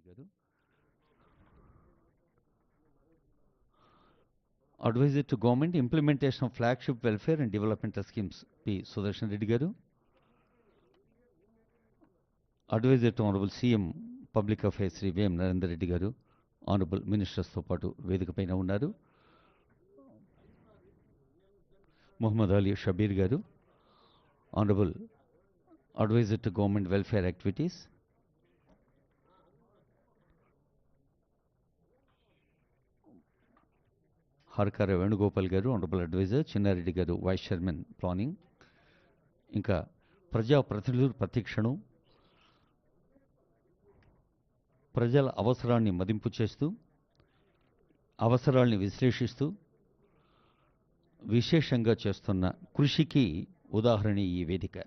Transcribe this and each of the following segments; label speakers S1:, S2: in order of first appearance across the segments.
S1: గారు. Adviser to government implementation of flagship welfare and developmental schemes P Sudarshan Reddy గారు. Adviser to honourable CM public affairs Shri Vem Narender Reddy గారు honourable మినిస్టర్స్తో పాటు వేదిక పైన ఉన్నారు. మొహమ్మద్ అలీ షబీర్ గారు honourable adviser to government welfare activities. Harkara Venugopal గారు ఆనరబుల్ అడ్వైజర్. చిన్నారెడ్డి గారు వైస్ చైర్మన్ ప్లానింగ్. ఇంకా ప్రజాప్రతినిధుల ప్రతిక్షణం ప్రజల అవసరాన్ని మదింపు చేస్తూ అవసరాల్ని విశ్లేషిస్తూ విశేషంగా చేస్తున్న కృషికి ఉదాహరణ ఈ వేదిక.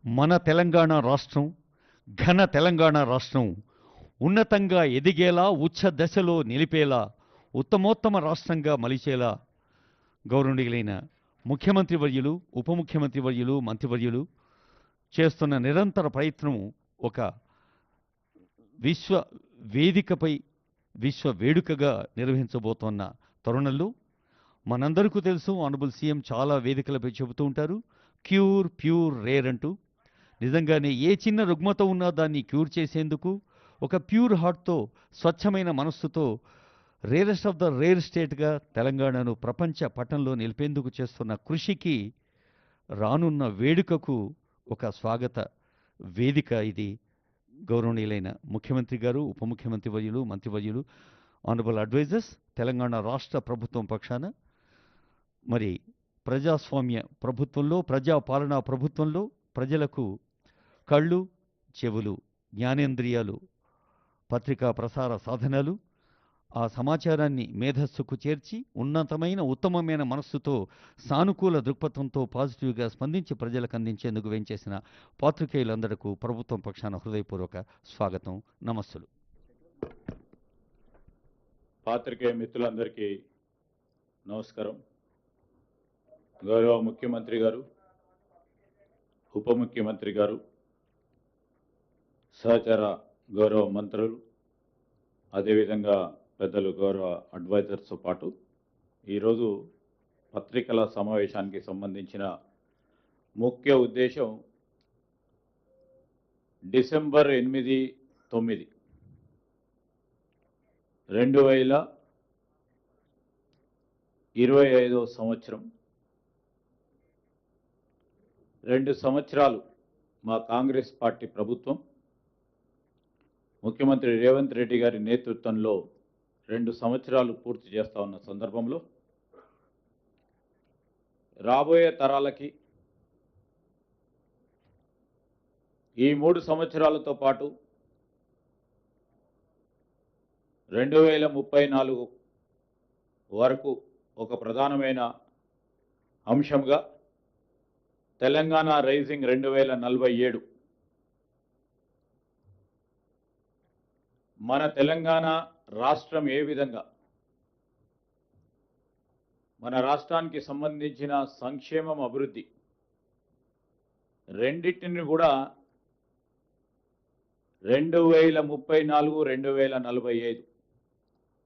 S1: మన తెలంగాణ రాష్ట్రం, ఘన తెలంగాణ రాష్ట్రం ఉన్నతంగా ఎదిగేలా, ఉచ్చ దశలో నిలిపేలా, ఉత్తమోత్తమ రాష్ట్రంగా మలిచేలా గౌరవనీయులైన ముఖ్యమంత్రి వర్యులు, ఉప ముఖ్యమంత్రి వర్యులు, మంత్రివర్యులు చేస్తున్న నిరంతర ప్రయత్నం ఒక విశ్వ వేదికపై విశ్వ వేడుకగా నిర్వహించబోతోన్న తరుణంలో మనందరికీ తెలుసు, ఆనరబుల్ సీఎం చాలా వేదికలపై చెబుతూ ఉంటారు, క్యూర్ ప్యూర్ రేర్ అంటూ. నిజంగానే ఏ చిన్న రుగ్మత ఉన్నా దాన్ని క్యూర్ చేసేందుకు ఒక ప్యూర్ హార్ట్తో, స్వచ్ఛమైన మనస్సుతో రేరెస్ట్ ఆఫ్ ద రేర్ స్టేట్గా తెలంగాణను ప్రపంచ పటంలో నిలిపేందుకు చేస్తున్న కృషికి, రానున్న వేడుకకు ఒక స్వాగత వేదిక ఇది. గౌరవనీయులైన ముఖ్యమంత్రి గారు, ఉప ముఖ్యమంత్రి వర్యులు, మంత్రివర్యులు, ఆనరబుల్ అడ్వైజర్స్, తెలంగాణ రాష్ట్ర ప్రభుత్వం పక్షాన మరి ప్రజాస్వామ్య ప్రభుత్వంలో, ప్రజాపాలనా ప్రభుత్వంలో ప్రజలకు కళ్ళు, చెవులు, జ్ఞానేంద్రియాలు, పత్రికా ప్రసార సాధనాలు, ఆ సమాచారాన్ని మేధస్సుకు చేర్చి ఉన్నతమైన ఉత్తమమైన మనస్సుతో, సానుకూల దృక్పథంతో పాజిటివ్గా స్పందించి ప్రజలకు అందించేందుకు వేంచేసిన పాత్రికేయులందరికీ ప్రభుత్వం పక్షాన హృదయపూర్వక స్వాగతం, నమస్సులు.
S2: పాత్రికేయ మిత్రులందరికీ నమస్కారం. గౌరవ ముఖ్యమంత్రి గారు, ఉప ముఖ్యమంత్రి గారు, సహచర గౌరవ మంత్రులు, అదేవిధంగా పెద్దలు గౌరవ అడ్వైజర్స్తో పాటు ఈరోజు పత్రికల సమావేశానికి సంబంధించిన ముఖ్య ఉద్దేశం డిసెంబర్ 8, 9, 2025 సంవత్సరం 2 సంవత్సరాలు మా కాంగ్రెస్ పార్టీ ప్రభుత్వం ముఖ్యమంత్రి రేవంత్ రెడ్డి గారి నేతృత్వంలో 2 సంవత్సరాలు పూర్తి చేస్తా ఉన్న సందర్భంలో రాబోయే తరాలకి ఈ 3 సంవత్సరాలతో పాటు 2034 వరకు ఒక ప్రధానమైన అంశంగా తెలంగాణ రైజింగ్ 2047 మన తెలంగాణ రాష్ట్రం ఏ విధంగా మన రాష్ట్రానికి సంబంధించిన సంక్షేమం, అభివృద్ధి రెండింటిని కూడా 2034, 2045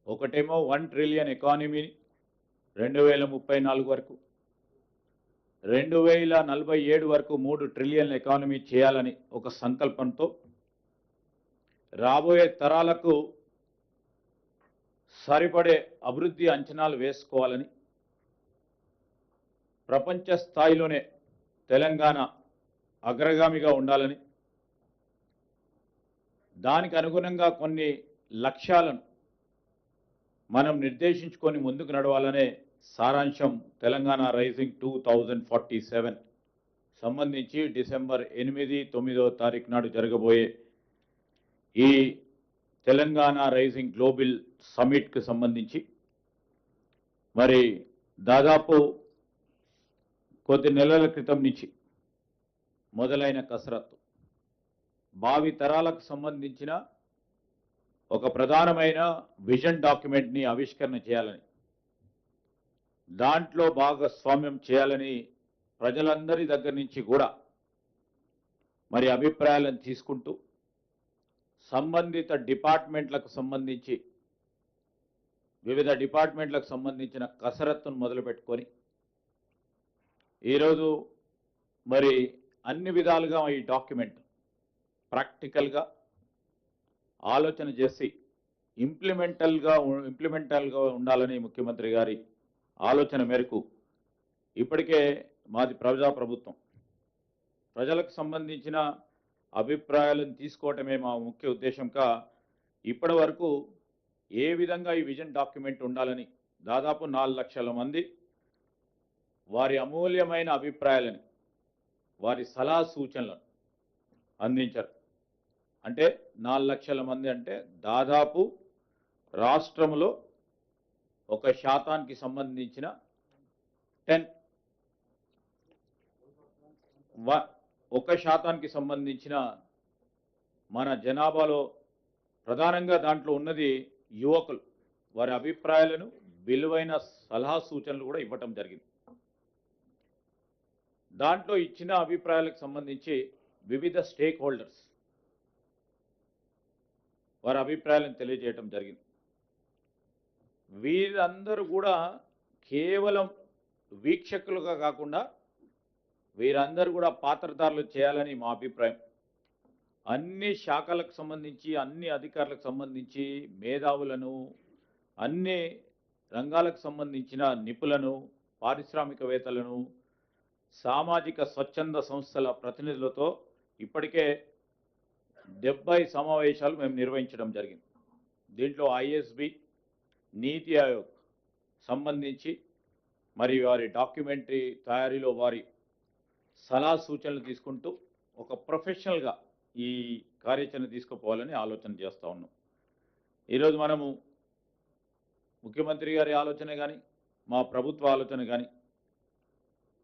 S2: ఒకటేమో 1 ట్రిలియన్ ఎకానమీ 2034 వరకు, 2047 వరకు 3 ట్రిలియన్ ఎకానమీ చేయాలని ఒక సంకల్పంతో రాబోయే తరాలకు సరిపడే అభివృద్ధి అంచనాలు వేసుకోవాలని, ప్రపంచ స్థాయిలోనే తెలంగాణ అగ్రగామిగా ఉండాలని, దానికి అనుగుణంగా కొన్ని లక్ష్యాలను మనం నిర్దేశించుకొని ముందుకు నడవాలనే సారాంశం తెలంగాణ రైజింగ్ 2047 సంబంధించి డిసెంబర్ 8, 9 తారీఖు నాడు జరగబోయే ఈ తెలంగాణ రైజింగ్ గ్లోబల్ సమిట్కి సంబంధించి మరి దాదాపు కొద్ది నెలల క్రితం నుంచి మొదలైన కసరత్తు భావి తరాలకు సంబంధించిన ఒక ప్రధానమైన విజన్ డాక్యుమెంట్ని ఆవిష్కరణ చేయాలని, దాంట్లో భాగస్వామ్యం చేయాలని ప్రజలందరి దగ్గర నుంచి కూడా మరి అభిప్రాయాలను తీసుకుంటూ సంబంధిత డిపార్ట్మెంట్లకు సంబంధించి వివిధ డిపార్ట్మెంట్లకు సంబంధించిన కసరత్తును మొదలుపెట్టుకొని ఈరోజు మరి అన్ని విధాలుగా ఈ డాక్యుమెంట్ ప్రాక్టికల్గా ఆలోచన చేసి ఇంప్లిమెంటల్గా ఉండాలని ముఖ్యమంత్రి గారి ఆలోచన మేరకు ఇప్పటికే మాది ప్రజాప్రభుత్వం, ప్రజలకు సంబంధించిన అభిప్రాయాలను తీసుకోవటమే మా ముఖ్య ఉద్దేశంగా ఇప్పటి వరకు ఏ విధంగా ఈ విజన్ డాక్యుమెంట్ ఉండాలని దాదాపు 4 లక్షల మంది వారి అమూల్యమైన అభిప్రాయాలను, వారి సలహా సూచనలను అందించారు. అంటే 4 లక్షల మంది అంటే దాదాపు రాష్ట్రంలో 1% సంబంధించిన 1% సంబంధించిన మన జనాభాలో ప్రధానంగా దాంట్లో ఉన్నది యువకులు. వారి అభిప్రాయాలను, విలువైన సలహా సూచనలు కూడా ఇవ్వటం జరిగింది. దాంట్లో ఇచ్చిన అభిప్రాయాలకు సంబంధించి వివిధ స్టేక్ హోల్డర్స్ వారి అభిప్రాయాలను తెలియజేయటం జరిగింది. వీరందరూ కూడా కేవలం వీక్షకులుగా కాకుండా వీరందరూ కూడా పాత్రధారులు చేయాలని మా అభిప్రాయం. అన్ని శాఖలకు సంబంధించి, అన్ని అధికారులకు సంబంధించి మేధావులను, అన్ని రంగాలకు సంబంధించిన నిపుణులను, పారిశ్రామికవేత్తలను, సామాజిక స్వచ్ఛంద సంస్థల ప్రతినిధులతో ఇప్పటికే 70 సమావేశాలు మేము నిర్వహించడం జరిగింది. దీంట్లో ఐఎస్బి, నీతి ఆయోగ్ సంబంధించి మరి వారి డాక్యుమెంటరీ తయారీలో వారి సలహా సూచనలు తీసుకుంటూ ఒక ప్రొఫెషనల్గా ఈ కార్యాచరణ తీసుకుపోవాలని ఆలోచన చేస్తూ ఉన్నాం. ఈరోజు మనము ముఖ్యమంత్రి గారి ఆలోచన కానీ, మా ప్రభుత్వ ఆలోచన కానీ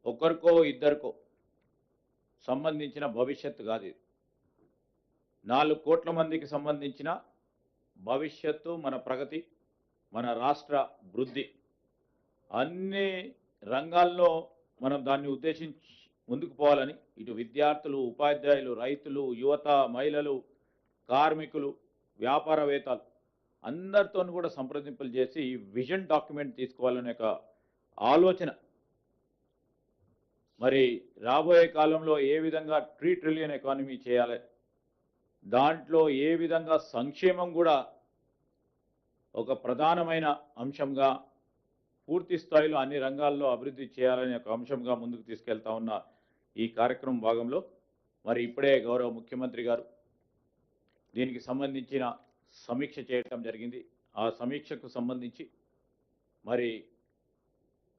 S2: ఒకరికో ఇద్దరికో సంబంధించిన భవిష్యత్తు కాదు ఇది. 4 కోట్ల మందికి సంబంధించిన భవిష్యత్తు, మన ప్రగతి, మన రాష్ట్ర వృద్ధి, అన్ని రంగాల్లో మనం దాన్ని ఉద్దేశించి ముందుకు పోవాలని ఇటు విద్యార్థులు, ఉపాధ్యాయులు, రైతులు, యువత, మహిళలు, కార్మికులు, వ్యాపారవేత్తలు అందరితో కూడా సంప్రదింపులు చేసి ఈ విజన్ డాక్యుమెంట్ తీసుకోవాలనే ఒక ఆలోచన. మరి రాబోయే కాలంలో ఏ విధంగా 3 ట్రిలియన్ ఎకానమీ చేయాలి, దాంట్లో ఏ విధంగా సంక్షేమం కూడా ఒక ప్రధానమైన అంశంగా పూర్తి స్థాయిలో అన్ని రంగాల్లో అభివృద్ధి చేయాలనే ఒక అంశంగా ముందుకు తీసుకెళ్తా ఉన్న ఈ కార్యక్రమం భాగంలో మరి ఇప్పుడే గౌరవ ముఖ్యమంత్రి గారు దీనికి సంబంధించిన సమీక్ష చేయడం జరిగింది. ఆ సమీక్షకు సంబంధించి మరి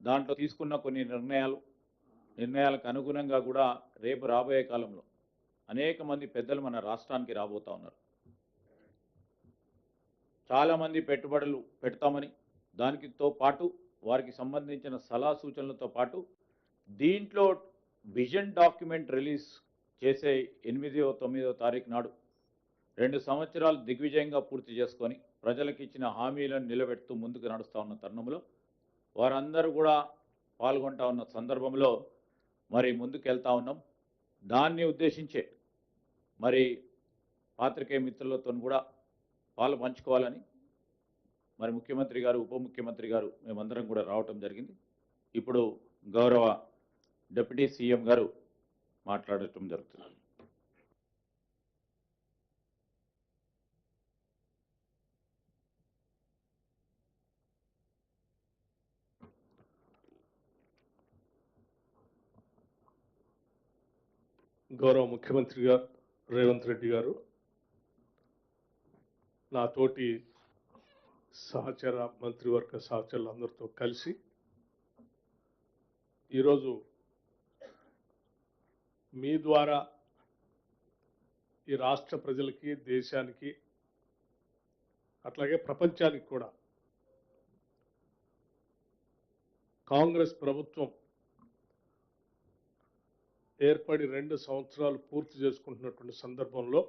S2: దాంట్లో తీసుకున్న కొన్ని నిర్ణయాలకు అనుగుణంగా కూడా రేపు రాబోయే కాలంలో అనేక మంది పెద్దలు మన రాష్ట్రానికి రాబోతా ఉన్నారు. చాలామంది పెట్టుబడులు పెడతామని, దానితో పాటు వారికి సంబంధించిన సలహా సూచనలతో పాటు దీంట్లో విజన్ డాక్యుమెంట్ రిలీజ్ చేసే 8వ 9వ తారీఖు నాడు 2 సంవత్సరాలు దిగ్విజయంగా పూర్తి చేసుకొని ప్రజలకు ఇచ్చిన హామీలను నిలబెడుతూ ముందుకు నడుస్తూ ఉన్న తరుణంలో వారందరూ కూడా పాల్గొంటా ఉన్న సందర్భంలో మరి ముందుకు వెళ్తా ఉన్నాం. దాన్ని ఉద్దేశించే మరి పాత్రికేయ మిత్రులతో కూడా పాలు పంచుకోవాలని మరి ముఖ్యమంత్రి గారు, ఉప ముఖ్యమంత్రి గారు మేమందరం కూడా రావటం జరిగింది. ఇప్పుడు గౌరవ డిప్యూటీ సీఎం గారు మాట్లాడటం జరుగుతుంది.
S3: గౌరవ ముఖ్యమంత్రి గారు రేవంత్ రెడ్డి గారు, నా తోటి సహచర మంత్రివర్గ సహచరులందరితో కలిసి ఈరోజు మీ ద్వారా ఈ రాష్ట్ర ప్రజలకి, దేశానికి, అట్లాగే ప్రపంచానికి కూడా కాంగ్రెస్ ప్రభుత్వం ఏర్పడి 2 సంవత్సరాలు పూర్తి చేసుకుంటున్నటువంటి సందర్భంలో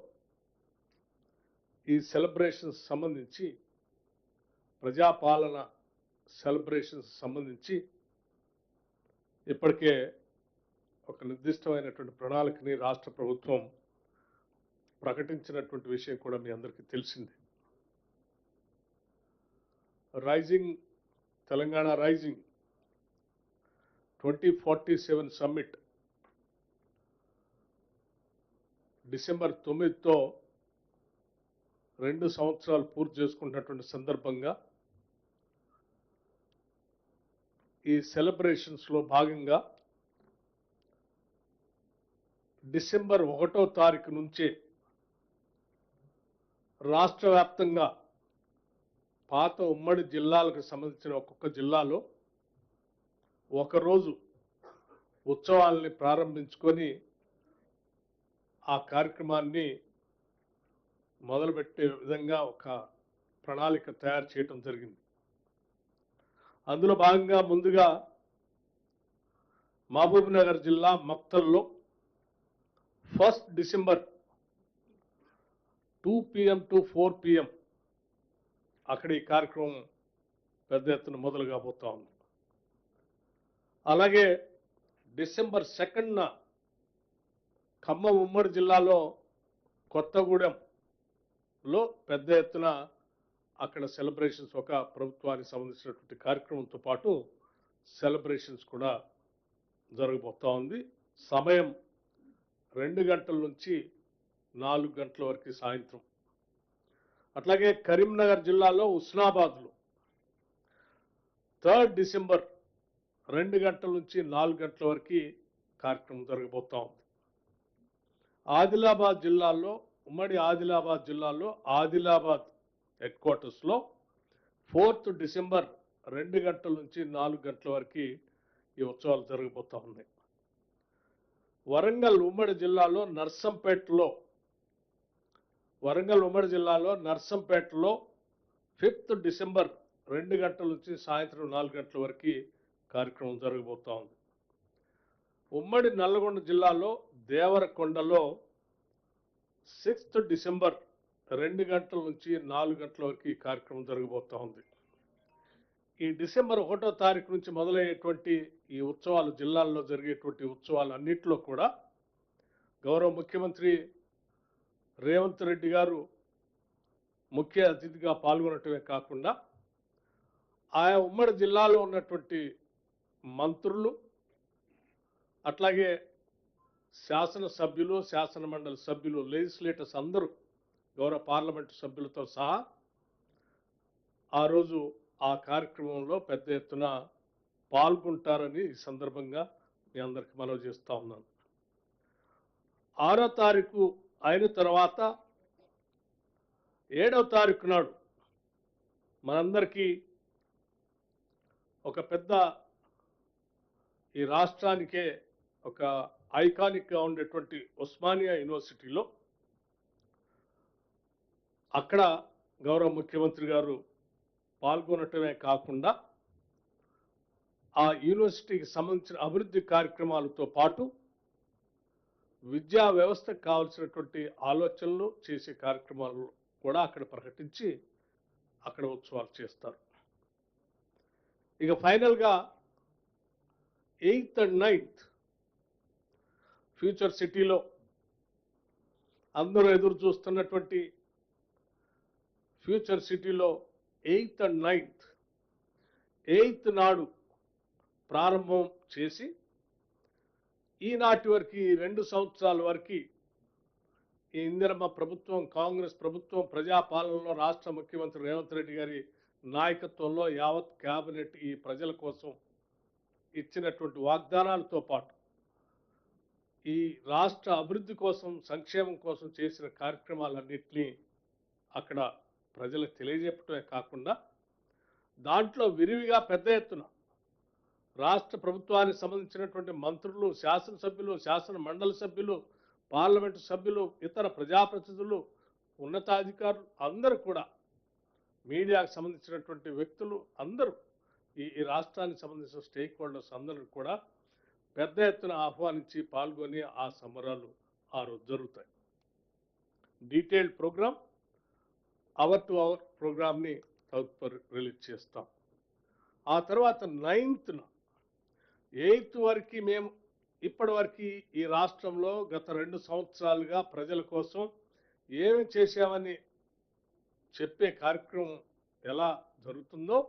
S3: ఈ సెలబ్రేషన్స్ సంబంధించి, ప్రజాపాలన సెలబ్రేషన్స్ సంబంధించి ఇప్పటికే ఒక నిర్దిష్టమైనటువంటి ప్రణాళికని రాష్ట్ర ప్రభుత్వం ప్రకటించినటువంటి విషయం కూడా మీ అందరికీ తెలిసిందే. తెలంగాణ రైజింగ్ 2047 సమ్మిట్ డిసెంబర్ 9తో 2 సంవత్సరాలు పూర్తి చేసుకుంటున్నటువంటి సందర్భంగా ఈ సెలబ్రేషన్స్లో భాగంగా డిసెంబర్ 1వ తారీఖు నుంచే రాష్ట్ర వ్యాప్తంగా పాత ఉమ్మడి జిల్లాలకు సంబంధించిన ఒక్కొక్క జిల్లాలో ఒకరోజు ఉత్సవాల్ని ప్రారంభించుకొని ఆ కార్యక్రమాన్ని మొదలుపెట్టే విధంగా ఒక ప్రణాళిక తయారు చేయడం జరిగింది. అందులో భాగంగా ముందుగా మహబూబ్ నగర్ జిల్లా మక్తల్లో 1 డిసెంబర్ 2 PM to 4 PM అక్కడ ఈ కార్యక్రమం పెద్ద ఎత్తున మొదలు కాబోతా ఉంది. అలాగే డిసెంబర్ 2న ఖమ్మం ఉమ్మడి జిల్లాలో కొత్తగూడెంలో పెద్ద ఎత్తున అక్కడ సెలబ్రేషన్స్, ఒక ప్రభుత్వానికి సంబంధించినటువంటి కార్యక్రమంతో పాటు సెలబ్రేషన్స్ కూడా జరగబోతా ఉంది. సమయం 2 గంటల నుంచి 4 గంటల వరకు సాయంత్రం. అట్లాగే కరీంనగర్ జిల్లాలో హుస్నాబాద్లో 3 డిసెంబర్ 2 గంటల నుంచి 4 గంటల వరకు కార్యక్రమం జరగబోతా ఉంది. ఆదిలాబాద్ జిల్లాలో, ఉమ్మడి ఆదిలాబాద్ జిల్లాలో ఆదిలాబాద్ హెడ్ క్వార్టర్స్లో 4th డిసెంబర్ 2 గంటల నుంచి 4 గంటల వరకు ఈ ఉత్సవాలు జరగబోతా ఉన్నాయి. వరంగల్ ఉమ్మడి జిల్లాలో నర్సంపేటలో 5th డిసెంబర్ 2 గంటల నుంచి సాయంత్రం 4 గంటల వరకు కార్యక్రమం జరగబోతా ఉంది. ఉమ్మడి నల్లగొండ జిల్లాలో దేవరకొండలో 6th డిసెంబర్ 2 గంటల నుంచి 4 గంటల వరకు ఈ కార్యక్రమం జరగబోతా ఉంది. ఈ డిసెంబర్ 1వ తారీఖు నుంచి మొదలయ్యేటువంటి ఈ ఉత్సవాలు, జిల్లాల్లో జరిగేటువంటి ఉత్సవాలు అన్నింటిలో కూడా గౌరవ ముఖ్యమంత్రి రేవంత్ రెడ్డి గారు ముఖ్య అతిథిగా పాల్గొనటమే కాకుండా ఆయా ఉమ్మడి జిల్లాలో ఉన్నటువంటి మంత్రులు, అట్లాగే శాసనసభ్యులు, శాసన మండలి సభ్యులు, లెజిస్లేటర్స్ అందరూ, గౌరవ పార్లమెంటు సభ్యులతో సహా ఆ రోజు ఆ కార్యక్రమంలో పెద్ద ఎత్తున పాల్గొంటారని ఈ సందర్భంగా మీ అందరికి మనవి చేస్తా ఉన్నాను. 6వ తారీఖు అయిన తర్వాత 7వ తారీఖు నాడు మనందరికీ ఒక పెద్ద, ఈ రాష్ట్రానికే ఒక ఐకానిక్గా ఉండేటువంటి ఉస్మానియా యూనివర్సిటీలో అక్కడ గౌరవ ముఖ్యమంత్రి గారు పాల్గొనటమే కాకుండా ఆ యూనివర్సిటీకి సంబంధించిన అభివృద్ధి కార్యక్రమాలతో పాటు విద్యా వ్యవస్థకు కావాల్సినటువంటి ఆలోచనలు చేసే కార్యక్రమాలు కూడా అక్కడ ప్రకటించి అక్కడ ఉత్సవాలు చేస్తారు. ఇక ఫైనల్గా 8th and 9th ఫ్యూచర్ సిటీలో అందరూ ఎదురు చూస్తున్నటువంటి ఫ్యూచర్ సిటీలో 8th and 9th, 8th నాడు ప్రారంభం చేసి ఈనాటి వరకు, 2 సంవత్సరాల వరకు ఈ ఇందిరమ్మ ప్రభుత్వం, కాంగ్రెస్ ప్రభుత్వం ప్రజాపాలనలో రాష్ట్ర ముఖ్యమంత్రి రేవంత్ రెడ్డి గారి నాయకత్వంలో యావత్ క్యాబినెట్ ఈ ప్రజల కోసం ఇచ్చినటువంటి వాగ్దానాలతో పాటు ఈ రాష్ట్ర అభివృద్ధి కోసం, సంక్షేమం కోసం చేసిన కార్యక్రమాలన్నింటినీ అక్కడ ప్రజలకు తెలియజెప్పటమే కాకుండా దాంట్లో విరివిగా పెద్ద ఎత్తున రాష్ట్ర ప్రభుత్వానికి సంబంధించినటువంటి మంత్రులు, శాసనసభ్యులు, శాసన మండలి సభ్యులు, పార్లమెంటు సభ్యులు, ఇతర ప్రజాప్రతినిధులు, ఉన్నతాధికారులు అందరూ కూడా, మీడియాకు సంబంధించినటువంటి వ్యక్తులు అందరూ, ఈ రాష్ట్రానికి సంబంధించిన స్టేక్ హోల్డర్స్ అందరూ కూడా పెద్ద ఎత్తున ఆహ్వానించి పాల్గొని ఆ సంబరాలు ఆ రోజు జరుగుతాయి. Detailed programme, hour to hour ప్రోగ్రామ్ని తదుపరి రిలీజ్ చేస్తాం. ఆ తర్వాత 9th, 8th వరకు మేము ఇప్పటి వరకు ఈ రాష్ట్రంలో గత 2 సంవత్సరాలుగా ప్రజల కోసం ఏమి చేశామని చెప్పే కార్యక్రమం ఎలా జరుగుతుందో,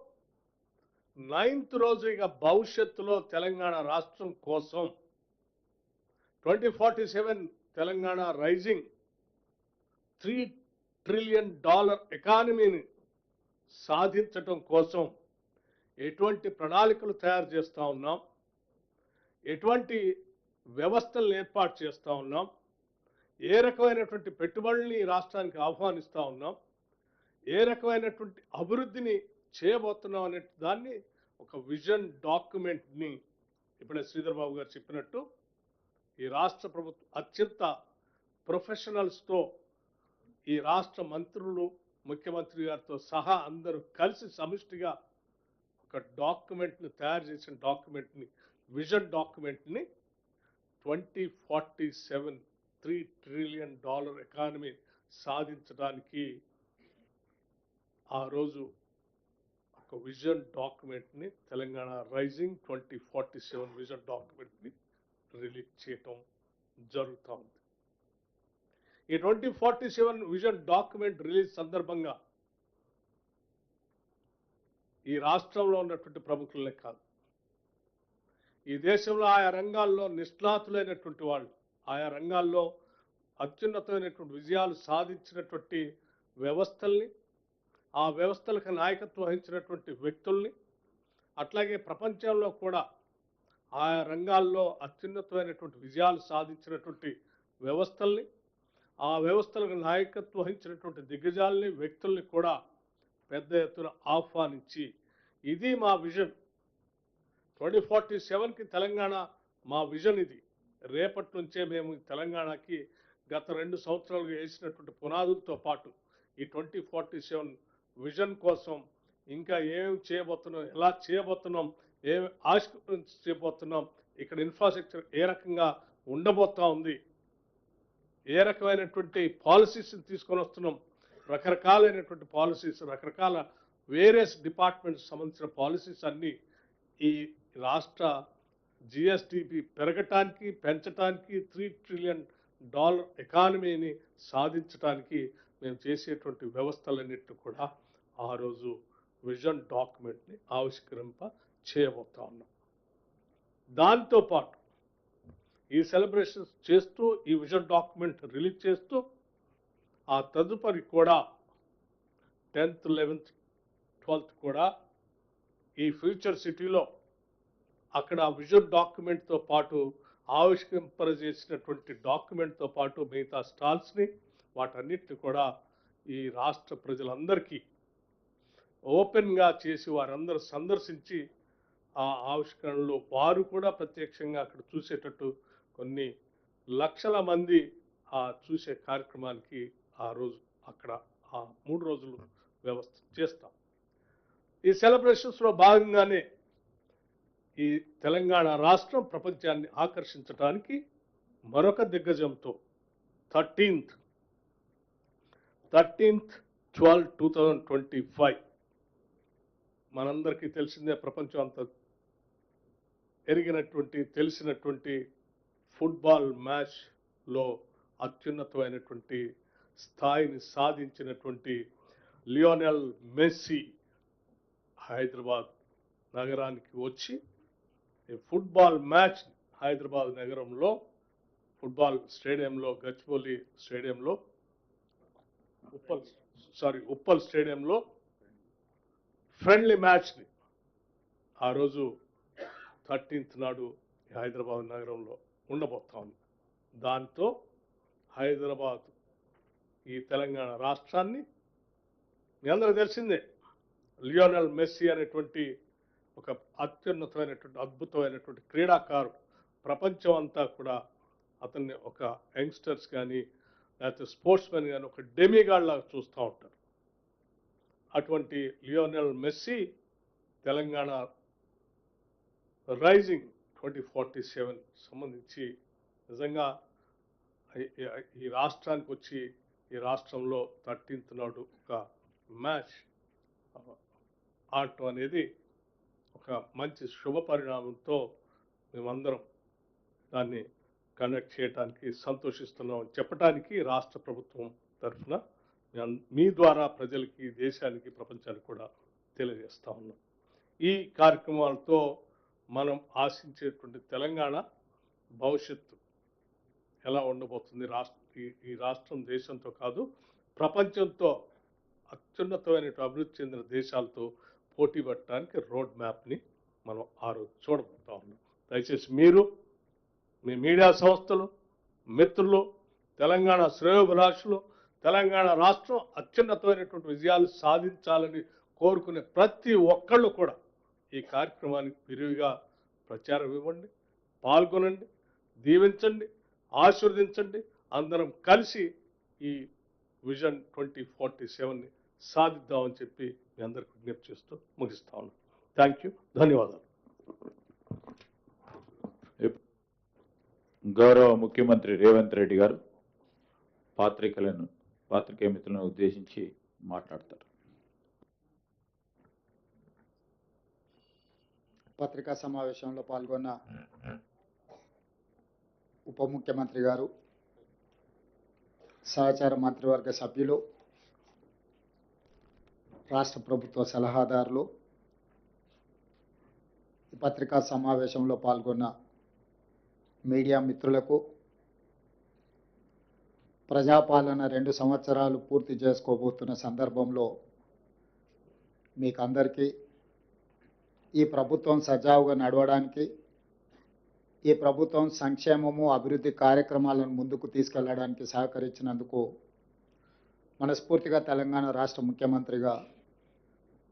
S3: 9th రోజు ఇక భవిష్యత్తులో తెలంగాణ రాష్ట్రం కోసం 2047 తెలంగాణ రైజింగ్ $3 trillion ఎకానమీని సాధించటం కోసం ఎటువంటి ప్రణాళికలు తయారు చేస్తూ ఉన్నాం, ఎటువంటి వ్యవస్థలను ఏర్పాటు చేస్తూ ఉన్నాం, ఏ రకమైనటువంటి పెట్టుబడుల్ని ఈ రాష్ట్రానికి ఆహ్వానిస్తూ ఉన్నాం, ఏ రకమైనటువంటి అభివృద్ధిని చేయబోతున్నాం అనే దాన్ని ఒక విజన్ డాక్యుమెంట్ని ఇప్పుడే శ్రీధర్ బాబు గారు చెప్పినట్టు ఈ రాష్ట్ర ప్రభుత్వం అత్యంత ప్రొఫెషనల్స్తో, ఈ రాష్ట్ర మంత్రులు, ముఖ్యమంత్రి గారితో సహా అందరూ కలిసి సమిష్టిగా ఒక డాక్యుమెంట్ని తయారు చేసిన డాక్యుమెంట్ని, విజన్ డాక్యుమెంట్ని 2047 $3 ట్రిలియన్ ఎకానమీ సాధించడానికి ఆ రోజు ఒక విజన్ డాక్యుమెంట్ని తెలంగాణ రైజింగ్ 2047 విజన్ డాక్యుమెంట్ని రిలీజ్ చేయటం జరుగుతూ ఉంది. ఈ 2047 విజన్ డాక్యుమెంట్ రిలీజ్ సందర్భంగా ఈ రాష్ట్రంలో ఉన్నటువంటి ప్రముఖులనే కాదు, ఈ దేశంలో ఆయా రంగాల్లో నిష్ణాతులైనటువంటి వాళ్ళు, ఆయా రంగాల్లో అత్యున్నతమైనటువంటి విజయాలు సాధించినటువంటి వ్యవస్థల్ని, ఆ వ్యవస్థలకు నాయకత్వం వహించినటువంటి వ్యక్తుల్ని, అట్లాగే ప్రపంచంలో కూడా ఆయా రంగాల్లో అత్యున్నతమైనటువంటి విజయాలు సాధించినటువంటి వ్యవస్థల్ని, ఆ వ్యవస్థలకు నాయకత్వం వహించినటువంటి దిగ్గజాలని, వ్యక్తుల్ని కూడా పెద్ద ఎత్తున ఆహ్వానించి, ఇది మా విజన్ 2047కి తెలంగాణ మా విజన్, ఇది రేపటి నుంచే మేము తెలంగాణకి గత 2 సంవత్సరాలుగా వేసినటువంటి పునాదులతో పాటు ఈ 2047 విజన్ కోసం ఇంకా ఏమేమి చేయబోతున్నాం, ఎలా చేయబోతున్నాం, ఏమి చేయబోతున్నాం, ఇక్కడ ఇన్ఫ్రాస్ట్రక్చర్ ఏ రకంగా ఉండబోతా ఉంది, ఏ రకమైనటువంటి పాలసీస్ తీసుకొని వస్తున్నాం, రకరకాలైనటువంటి పాలసీస్, రకరకాల వేరియస్ డిపార్ట్మెంట్స్ సంబంధించిన పాలసీస్ అన్నీ ఈ రాష్ట్ర జిఎస్డిపి పెరగటానికి, పెంచడానికి, $3 ట్రిలియన్ ఎకానమీని సాధించడానికి మేము చేసేటువంటి వ్యవస్థలన్నింటినీ కూడా ఆ రోజు విజన్ డాక్యుమెంట్ని ఆవిష్కరింప చేయబోతా ఉన్నాం. దాంతోపాటు ఈ సెలబ్రేషన్స్ చేస్తూ, ఈ విజన్ డాక్యుమెంట్ రిలీజ్ చేస్తూ, ఆ తదుపరి కూడా 10th, 11th, 12th కూడా ఈ ఫ్యూచర్ సిటీలో అక్కడ విజన్ డాక్యుమెంట్తో పాటు ఆవిష్కరింపజేసినటువంటి డాక్యుమెంట్తో పాటు మిగతా స్టాల్స్ని, వాటన్నిటిని కూడా ఈ రాష్ట్ర ప్రజలందరికీ ఓపెన్గా చేసి వారందరూ సందర్శించి ఆ ఆవిష్కరణలో వారు కూడా ప్రత్యక్షంగా అక్కడ చూసేటట్టు కొన్ని లక్షల మంది ఆ చూసే కార్యక్రమానికి ఆ రోజు అక్కడ ఆ 3 రోజులు వ్యవస్థ చేస్తాం. ఈ సెలబ్రేషన్స్లో భాగంగానే ఈ తెలంగాణ రాష్ట్రం ప్రపంచాన్ని ఆకర్షించడానికి మరొక దిగ్గజంతో 13th 12/2025 మనందరికీ తెలిసిందే, ప్రపంచం అంతా ఎరిగినటువంటి తెలిసినటువంటి ఫుట్బాల్ మ్యాచ్లో అత్యున్నతమైనటువంటి స్థాయిని సాధించినటువంటి లియోనెల్ మెస్సీ హైదరాబాద్ నగరానికి వచ్చి ఈ ఫుట్బాల్ మ్యాచ్ హైదరాబాద్ నగరంలో ఫుట్బాల్ స్టేడియంలో, గచ్చిబౌలి స్టేడియంలో, ఉప్పల్ స్టేడియంలో ఫ్రెండ్లీ మ్యాచ్ని ఆ రోజు 13th నాడు హైదరాబాద్ నగరంలో ఉండబోతా ఉంది. దాంతో హైదరాబాద్ ఈ తెలంగాణ రాష్ట్రాన్ని, మీ అందరూ తెలిసిందే, లియోనెల్ మెస్సీ అనేటువంటి ఒక అత్యున్నతమైనటువంటి అద్భుతమైనటువంటి క్రీడాకారుడు, ప్రపంచం అంతా కూడా అతన్ని ఒక యంగ్స్టర్స్ కానీ లేకపోతే స్పోర్ట్స్ మెన్ కానీ ఒక డెమిగాడ్ లాగా చూస్తూ ఉంటారు. అటువంటి లియోనెల్ మెస్సీ తెలంగాణ రైజింగ్ 2047 సంబంధించి నిజంగా ఈ రాష్ట్రానికి వచ్చి ఈ రాష్ట్రంలో 13th నాడు ఒక మ్యాచ్ ఆడటం అనేది ఒక మంచి శుభ పరిణామంతో మేమందరం దాన్ని కండక్ట్ చేయడానికి సంతోషిస్తున్నాం చెప్పడానికి రాష్ట్ర ప్రభుత్వం తరఫున మీ ద్వారా ప్రజలకి, దేశానికి, ప్రపంచానికి కూడా తెలియజేస్తా ఉన్నాం. ఈ కార్యక్రమాలతో మనం ఆశించేటువంటి తెలంగాణ భవిష్యత్తు ఎలా ఉండబోతుంది, ఈ రాష్ట్రం దేశంతో కాదు ప్రపంచంతో అత్యున్నతమైన అభివృద్ధి చెందిన దేశాలతో పోటీ పడటానికి రోడ్ మ్యాప్ని మనం ఆ రోజు చూడబోతా ఉన్నాం. దయచేసి మీరు, మీ మీడియా సంస్థలు, మిత్రులు, తెలంగాణ శ్రేయోభిలాషులు, తెలంగాణ రాష్ట్రం అత్యున్నతమైనటువంటి విజయాలు సాధించాలని కోరుకునే ప్రతి ఒక్కళ్ళు కూడా ఈ కార్యక్రమానికి విరివిగా ప్రచారం ఇవ్వండి, పాల్గొనండి, దీవించండి, ఆశీర్వదించండి. అందరం కలిసి ఈ విజన్ 2047ని సాధిద్దామని చెప్పి మీ అందరికీ విజ్ఞప్తి చేస్తూ ముగిస్తా ఉన్నాను. థ్యాంక్ యూ, ధన్యవాదాలు.
S2: గౌరవ ముఖ్యమంత్రి రేవంత్ రెడ్డి గారు పాత్రికేయ మిత్రులను ఉద్దేశించి మాట్లాడతారు.
S4: పత్రికా సమావేశంలో పాల్గొన్న ఉప ముఖ్యమంత్రి గారు, సహచార మంత్రివర్గ సభ్యులు, రాష్ట్ర ప్రభుత్వ సలహాదారులు, ఈ పత్రికా సమావేశంలో పాల్గొన్న మీడియా మిత్రులకు, ప్రజాపాలన 2 సంవత్సరాలు పూర్తి చేసుకోబోతున్న సందర్భంలో మీకు అందరికీ ఈ ప్రభుత్వం సజావుగా నడవడానికి, ఈ ప్రభుత్వం సంక్షేమము అభివృద్ధి కార్యక్రమాలను ముందుకు తీసుకెళ్లడానికి సహకరించినందుకు మనస్ఫూర్తిగా తెలంగాణ రాష్ట్ర ముఖ్యమంత్రిగా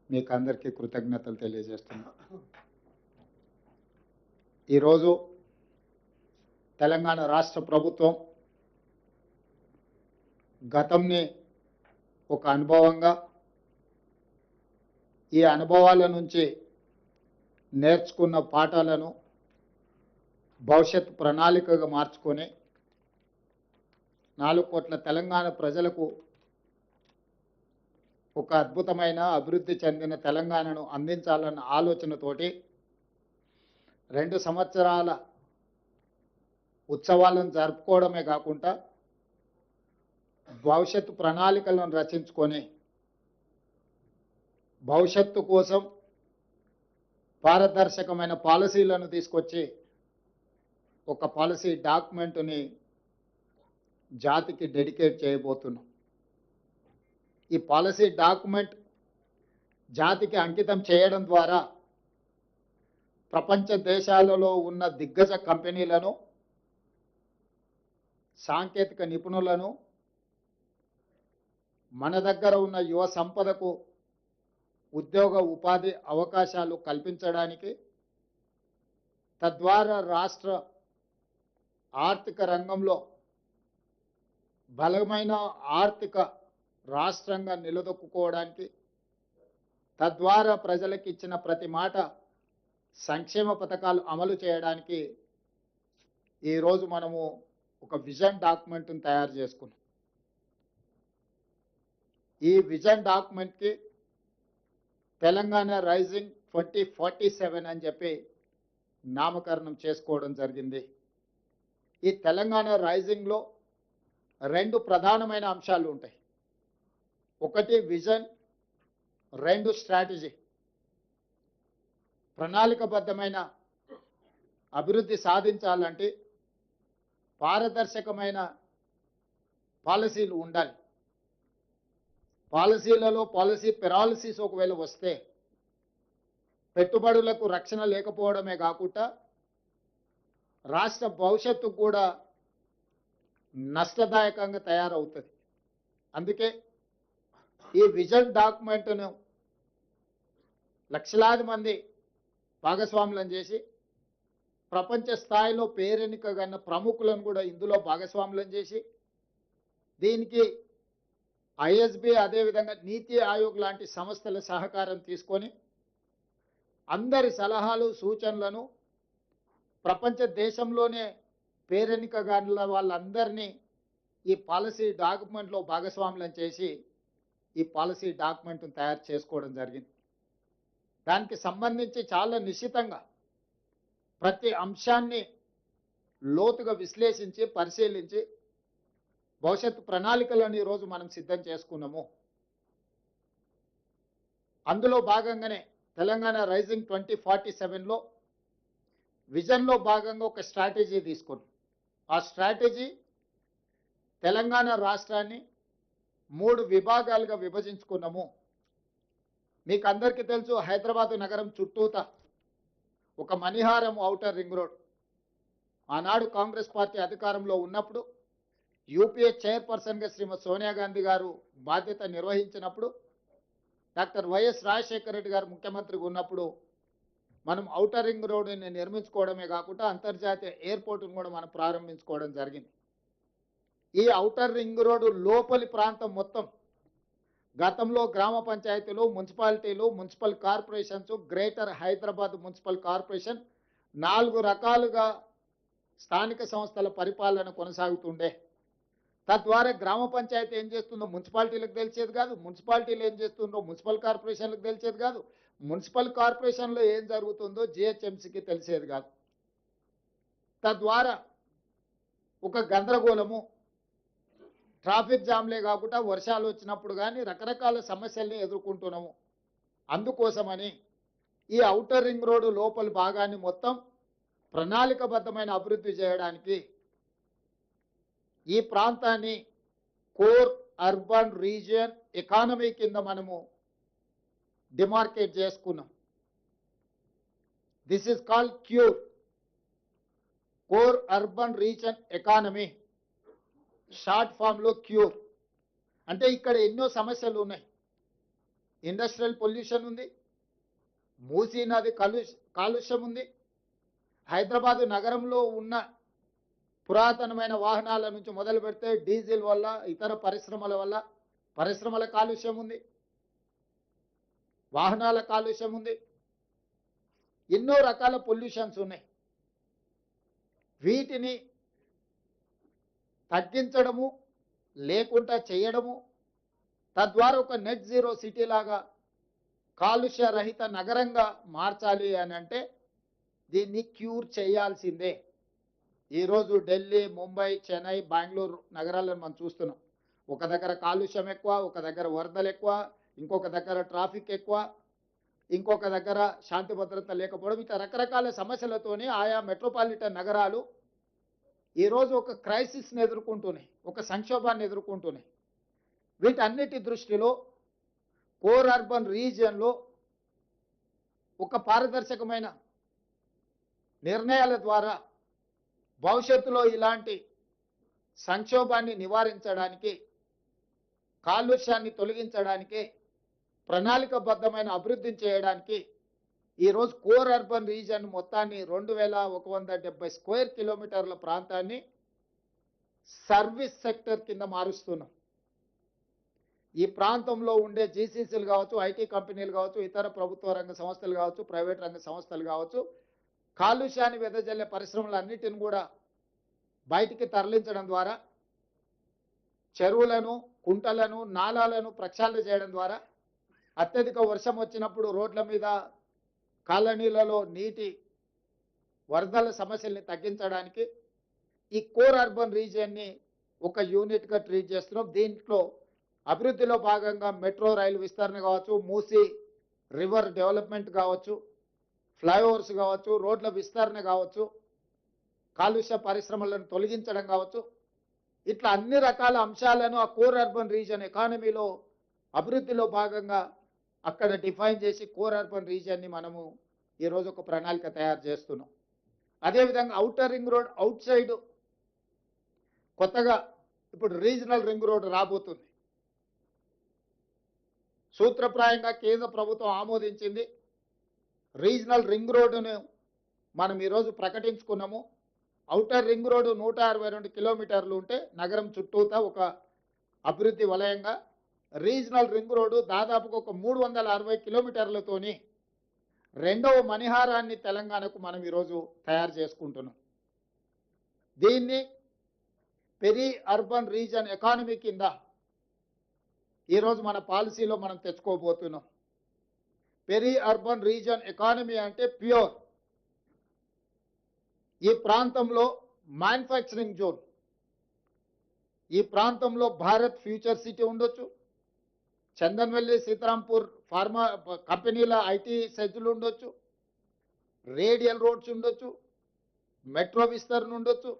S4: మీకు అందరికీ కృతజ్ఞతలు తెలియజేస్తున్నాను. ఈరోజు తెలంగాణ రాష్ట్ర ప్రభుత్వం గతంని ఒక అనుభవంగా, ఈ అనుభవాల నుంచి నేర్చుకున్న పాఠాలను భవిష్యత్ ప్రణాళికగా మార్చుకొని 4 కోట్ల తెలంగాణ ప్రజలకు ఒక అద్భుతమైన అభివృద్ధి చెందిన తెలంగాణను అందించాలన్న ఆలోచనతోటి 2 సంవత్సరాల ఉత్సవాలను జరుపుకోవడమే కాకుండా భవిష్యత్తు ప్రణాళికలను రచించుకొని భవిష్యత్తు కోసం పారదర్శకమైన పాలసీలను తీసుకొచ్చి ఒక పాలసీ డాక్యుమెంట్ని జాతికి డెడికేట్ చేయబోతున్నాం. ఈ పాలసీ డాక్యుమెంట్ జాతికి అంకితం చేయడం ద్వారా ప్రపంచ దేశాలలో ఉన్న దిగ్గజ కంపెనీలను, సాంకేతిక నిపుణులను, మన దగ్గర ఉన్న యువ సంపదకు ఉద్యోగ ఉపాధి అవకాశాలు కల్పించడానికి, తద్వారా రాష్ట్ర ఆర్థిక రంగంలో బలమైన ఆర్థిక రాష్ట్రంగా నిలదొక్కుకోవడానికి, తద్వారా ప్రజలకు ఇచ్చిన ప్రతి మాట సంక్షేమ పథకాలు అమలు చేయడానికి ఈరోజు మనము ఒక విజన్ డాక్యుమెంట్ని తయారు చేసుకున్నాం. ఈ విజన్ డాక్యుమెంట్కి తెలంగాణ రైజింగ్ 2047 అని చెప్పి నామకరణం చేసుకోవడం జరిగింది. ఈ తెలంగాణ రైజింగ్లో 2 ప్రధానమైన అంశాలు ఉంటాయి. ఒకటి విజన్, 2 స్ట్రాటజీ. ప్రణాళికబద్ధమైన అభివృద్ధి సాధించాలంటే పారదర్శకమైన పాలసీలు ఉండాలి. పాలసీలలో పాలసీ పెరాలసిస్ ఒకవేళ వస్తే పెట్టుబడులకు రక్షణ లేకపోవడమే కాకుండా రాష్ట్ర భవిష్యత్తు కూడా నష్టదాయకంగా తయారవుతుంది. అందుకే ఈ విజన్ డాక్యుమెంట్ను లక్షలాది మంది భాగస్వాములను చేసి ప్రపంచ స్థాయిలో పేరెన్నికగన్న ప్రముఖులను కూడా ఇందులో భాగస్వాములను చేసి దీనికి ఐఎస్బి అదేవిధంగా నీతి ఆయోగ్ లాంటి సంస్థల సహకారం తీసుకొని అందరి సలహాలు సూచనలను ప్రపంచ దేశంలోనే పేరెన్నికగల వాళ్ళందరినీ ఈ పాలసీ డాక్యుమెంట్లో భాగస్వాములను చేసి ఈ పాలసీ డాక్యుమెంట్ను తయారు చేసుకోవడం జరిగింది. దానికి సంబంధించి చాలా నిశితంగా ప్రతి అంశాన్ని లోతుగా విశ్లేషించి పరిశీలించి భవిష్యత్తు ప్రణాళికలను ఈరోజు మనం సిద్ధం చేసుకున్నాము. అందులో భాగంగానే తెలంగాణ రైజింగ్ 2047లో విజన్లో భాగంగా ఒక స్ట్రాటజీ తీసుకున్నాం. ఆ స్ట్రాటజీ తెలంగాణ రాష్ట్రాన్ని 3 విభాగాలుగా విభజించుకున్నాము. మీకు అందరికీ తెలుసు, హైదరాబాదు నగరం చుట్టూత ఒక మణిహారం ఔటర్ రింగ్ రోడ్ ఆనాడు కాంగ్రెస్ పార్టీ అధికారంలో ఉన్నప్పుడు యూపీఏ చైర్పర్సన్గా శ్రీమతి సోనియా గాంధీ గారు బాధ్యత నిర్వహించినప్పుడు, డాక్టర్ వైఎస్ రాజశేఖర రెడ్డి గారు ముఖ్యమంత్రిగా ఉన్నప్పుడు మనం ఔటర్ రింగ్ రోడ్ని నిర్మించుకోవడమే కాకుండా అంతర్జాతీయ ఎయిర్పోర్ట్ను కూడా మనం ప్రారంభించుకోవడం జరిగింది. ఈ ఔటర్ రింగ్ రోడ్డు లోపలి ప్రాంతం మొత్తం గతంలో గ్రామ పంచాయతీలు, మున్సిపాలిటీలు, municipal corporations, greater Hyderabad municipal corporation 4 రకాలుగా స్థానిక సంస్థల పరిపాలన కొనసాగుతుండే. తద్వారా గ్రామ పంచాయతీ ఏం చేస్తుందో మున్సిపాలిటీలకు తెలిసేది కాదు, మున్సిపాలిటీలు ఏం చేస్తుందో మున్సిపల్ కార్పొరేషన్లకు తెలిసేది కాదు, మున్సిపల్ కార్పొరేషన్లో ఏం జరుగుతుందో జిహెచ్ఎంసీకి తెలిసేది కాదు. తద్వారా ఒక గందరగోళము, ట్రాఫిక్ జామ్లే కాకుండా వర్షాలు వచ్చినప్పుడు కానీ రకరకాల సమస్యల్ని ఎదుర్కొంటున్నాము. అందుకోసమని ఈ ఔటర్ రింగ్ రోడ్డు లోపల భాగాన్ని మొత్తం ప్రణాళికబద్ధమైన అభివృద్ధి చేయడానికి ఈ ప్రాంతాన్ని కోర్ అర్బన్ రీజియన్ ఎకానమీ కింద మనము డిమార్కేట్ చేసుకున్నాం. This is called cure, core urban region economy, short ఫామ్లో క్యూర్. అంటే ఇక్కడ ఎన్నో సమస్యలు ఉన్నాయి. ఇండస్ట్రియల్ పొల్యూషన్ ఉంది, మూసీ నది కాలుష్యం ఉంది, హైదరాబాదు నగరంలో ఉన్న పురాతనమైన వాహనాల నుంచి మొదలు పెడితే డీజిల్ వల్ల ఇతర పరిశ్రమల వల్ల పరిశ్రమల కాలుష్యం ఉంది, వాహనాల కాలుష్యం ఉంది, ఎన్నో రకాల పొల్యూషన్స్ ఉన్నాయి. వీటిని తగ్గించడము లేకుండా చేయడము, తద్వారా ఒక నెట్ జీరో సిటీ లాగా కాలుష్య రహిత నగరంగా మార్చాలి అని అంటే దీన్ని క్యూర్ చేయాల్సిందే. ఈరోజు ఢిల్లీ, ముంబై, చెన్నై, బెంగళూరు నగరాలను మనం చూస్తున్నాం. ఒక దగ్గర కాలుష్యం ఎక్కువ, ఒక దగ్గర వరదలు ఎక్కువ, ఇంకొక దగ్గర ట్రాఫిక్ ఎక్కువ, ఇంకొక దగ్గర శాంతి భద్రత లేకపోవడం, ఇట్లా రకరకాల సమస్యలతోనే ఆయా మెట్రోపాలిటన్ నగరాలు ఈరోజు ఒక క్రైసిస్ని ఎదుర్కొంటున్నాయి, ఒక సంక్షోభాన్ని ఎదుర్కొంటున్నాయి. వీటన్నిటి దృష్టిలో కోర్ అర్బన్ రీజియన్లో ఒక పారదర్శకమైన నిర్ణయాల ద్వారా భవిష్యత్తులో ఇలాంటి సంక్షోభాన్ని నివారించడానికి, కాలుష్యాన్ని తొలగించడానికి, ప్రణాళికబద్ధమైన అభివృద్ధిని చేయడానికి ఈరోజు కోర్ అర్బన్ రీజియన్ మొత్తాన్ని 2170 స్క్వేర్ కిలోమీటర్ల ప్రాంతాన్ని సర్వీస్ సెక్టర్ కింద మారుస్తున్నాం. ఈ ప్రాంతంలో ఉండే జీసీసీలు కావచ్చు, ఐటీ కంపెనీలు కావచ్చు, ఇతర ప్రభుత్వ రంగ సంస్థలు కావచ్చు, ప్రైవేట్ రంగ సంస్థలు కావచ్చు, కాలుష్యాన్ని వెదజల్లే పరిశ్రమలన్నిటిని కూడా బయటికి తరలించడం ద్వారా, చెరువులను, కుంటలను, నాలాలను ప్రక్షాళన చేయడం ద్వారా అత్యధిక వర్షం వచ్చినప్పుడు రోడ్ల మీద, కాలనీలలో నీటి వరదల సమస్యల్ని తగ్గించడానికి ఈ కోర్ అర్బన్ రీజియన్ని ఒక యూనిట్గా ట్రీట్ చేస్తున్నాం. దీంట్లో అభివృద్ధిలో భాగంగా మెట్రో రైలు విస్తరణ కావచ్చు, మూసీ రివర్ డెవలప్మెంట్ కావచ్చు, ఫ్లైఓవర్స్ కావచ్చు, రోడ్ల విస్తరణ కావచ్చు, కాలుష్య పరిశ్రమలను తొలగించడం కావచ్చు, ఇట్లా అన్ని రకాల అంశాలను ఆ కోర్ అర్బన్ రీజియన్ ఎకానమీలో అభివృద్ధిలో భాగంగా అక్కడ డిఫైన్ చేసి కోర్ అర్బన్ రీజియన్ని మనము ఈరోజు ఒక ప్రణాళిక తయారు చేస్తున్నాం. అదేవిధంగా outer ring road out side కొత్తగా ఇప్పుడు రీజనల్ రింగ్ రోడ్ రాబోతుంది. సూత్రప్రాయంగా కేంద్ర ప్రభుత్వం ఆమోదించింది. రీజనల్ రింగ్ రోడ్డును మనం ఈరోజు ప్రకటించుకున్నాము. ఔటర్ రింగ్ రోడ్డు 162 కిలోమీటర్లు ఉంటే నగరం చుట్టూతా ఒక అభివృద్ధి వలయంగా, రీజనల్ రింగ్ రోడ్డు దాదాపుగా ఒక 360 కిలోమీటర్లతోని రెండవ మణిహారాన్ని తెలంగాణకు మనం ఈరోజు తయారు చేసుకుంటున్నాం. దీన్ని పెరి అర్బన్ రీజన్ ఎకానమీ కింద ఈరోజు మన పాలసీలో మనం తెచ్చుకోబోతున్నాం. పెరి అర్బన్ రీజన్ ఎకానమీ అంటే ప్యూర్. ఈ ప్రాంతంలో మ్యానుఫ్యాక్చరింగ్ జోన్, ఈ ప్రాంతంలో భారత్ ఫ్యూచర్ సిటీ ఉండొచ్చు, చందన్వెల్లి, సీతారాంపూర్ ఫార్మా కంపెనీల ఐటీ సెజ్లు ఉండొచ్చు, రేడియల్ రోడ్స్ ఉండొచ్చు, మెట్రో విస్తరణ ఉండొచ్చు,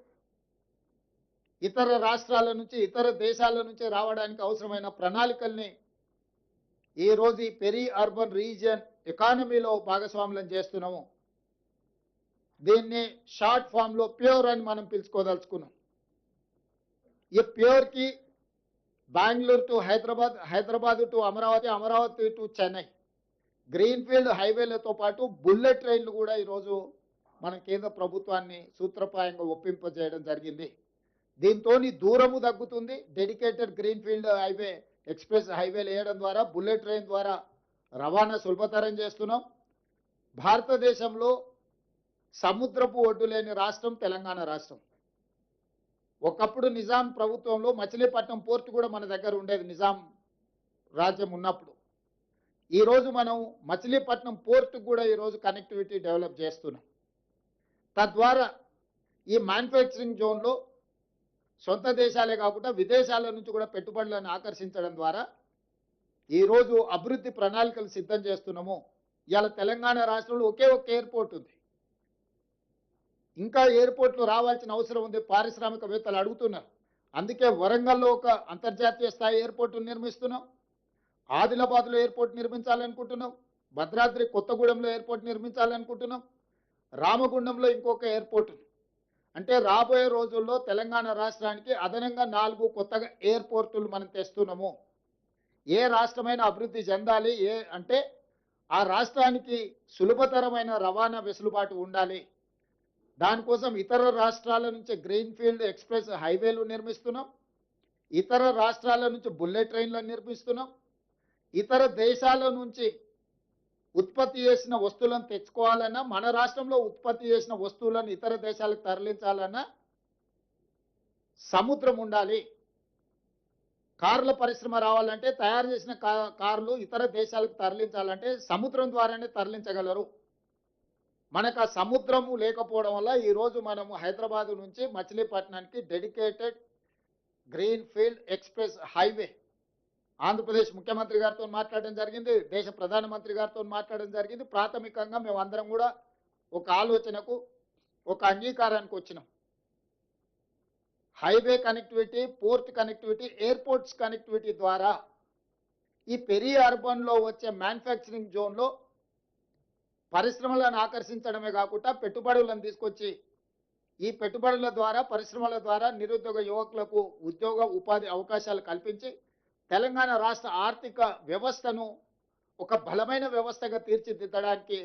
S4: ఇతర రాష్ట్రాల నుంచి, ఇతర దేశాల నుంచి రావడానికి అవసరమైన ప్రణాళికల్ని ఈరోజు ఈ పెరి అర్బన్ రీజియన్ ఎకానమీలో భాగస్వాములను చేస్తున్నాము. దీన్ని షార్ట్ ఫామ్లో ప్యూర్ అని మనం పిలుచుకోదలుచుకున్నాం. ఈ ప్యూర్కి Bengaluru to Hyderabad, Hyderabad to Amaravati, Amaravati to Chennai greenfield హైవేలతో పాటు బుల్లెట్ ట్రైన్లు కూడా ఈరోజు మన కేంద్ర ప్రభుత్వాన్ని సూత్రప్రాయంగా ఒప్పింపజేయడం జరిగింది. దీంతో దూరము తగ్గుతుంది. డెడికేటెడ్ గ్రీన్ఫీల్డ్ హైవే, ఎక్స్ప్రెస్ హైవేలు వేయడం ద్వారా, బుల్లెట్ ట్రైన్ ద్వారా రవాణా సులభతరం చేస్తున్నాం. భారతదేశంలో సముద్రపు ఒడ్డు లేని రాష్ట్రం తెలంగాణ రాష్ట్రం. ఒకప్పుడు నిజాం ప్రభుత్వంలో మచిలీపట్నం పోర్టు కూడా మన దగ్గర ఉండేది నిజాం రాజ్యం ఉన్నప్పుడు. ఈరోజు మనం మచిలీపట్నం పోర్టుకు కూడా ఈరోజు కనెక్టివిటీ డెవలప్ చేస్తున్నాం. తద్వారా ఈ మ్యానుఫ్యాక్చరింగ్ జోన్లో సొంత దేశాలే కాకుండా విదేశాల నుంచి కూడా పెట్టుబడులను ఆకర్షించడం ద్వారా ఈరోజు అభివృద్ధి ప్రణాళికలు సిద్ధం చేస్తున్నాము. ఇవాళ తెలంగాణ రాష్ట్రంలో ఒకే ఒక ఎయిర్పోర్ట్ ఉంది. ఇంకా ఎయిర్పోర్ట్లు రావాల్సిన అవసరం ఉంది, పారిశ్రామికవేత్తలు అడుగుతున్నారు. అందుకే వరంగల్లో ఒక అంతర్జాతీయ స్థాయి ఎయిర్పోర్టు నిర్మిస్తున్నాం, ఆదిలాబాద్లో ఎయిర్పోర్ట్ నిర్మించాలనుకుంటున్నాం, భద్రాద్రి కొత్తగూడెంలో ఎయిర్పోర్ట్ నిర్మించాలనుకుంటున్నాం, రామగుండంలో ఇంకొక ఎయిర్పోర్ట్. అంటే రాబోయే రోజుల్లో తెలంగాణ రాష్ట్రానికి అదనంగా 4 కొత్తగా ఎయిర్పోర్టులు మనం తెస్తున్నాము. ఏ రాష్ట్రమైనా అభివృద్ధి చెందాలి అంటే ఆ రాష్ట్రానికి సులభతరమైన రవాణా వెసులుబాటు ఉండాలి. దానికోసం ఇతర రాష్ట్రాల నుంచి గ్రీన్ ఫీల్డ్ ఎక్స్ప్రెస్ హైవేలు నిర్మిస్తున్నాం, ఇతర రాష్ట్రాల నుంచి బుల్లెట్ ట్రైన్లను నిర్మిస్తున్నాం, ఇతర దేశాల నుంచి ఉత్పత్తి చేసిన వస్తువులను తెచ్చుకోవాలన్నా, మన రాష్ట్రంలో ఉత్పత్తి చేసిన వస్తువులను ఇతర దేశాలకు తరలించాలన్నా సముద్రం ఉండాలి. కార్ల పరిశ్రమ రావాలంటే, తయారు చేసిన కార్లు ఇతర దేశాలకు తరలించాలంటే సముద్రం ద్వారానే తరలించగలరు. మనకు ఆ సముద్రము లేకపోవడం వల్ల ఈరోజు మనము హైదరాబాద్ నుంచి మచిలీపట్నానికి dedicated green field express highway Andhra Pradesh ముఖ్యమంత్రి గారితో మాట్లాడడం జరిగింది, దేశ ప్రధానమంత్రి గారితో మాట్లాడడం జరిగింది. ప్రాథమికంగా మేము అందరం కూడా ఒక ఆలోచనకు, ఒక అంగీకారానికి వచ్చినాం. Highway connectivity, port connectivity, airports connectivity ద్వారా ఈ పెరి అర్బన్లో వచ్చే మ్యానుఫ్యాక్చరింగ్ జోన్లో పరిశ్రమలను ఆకర్షించడమే కాకుండా పెట్టుబడులను తీసుకొచ్చి ఈ పెట్టుబడుల ద్వారా, పరిశ్రమల ద్వారా నిరుద్యోగ యువకులకు ఉద్యోగ ఉపాధి అవకాశాలు కల్పించి తెలంగాణ రాష్ట్ర ఆర్థిక వ్యవస్థను ఒక బలమైన వ్యవస్థగా తీర్చిదిద్దడానికి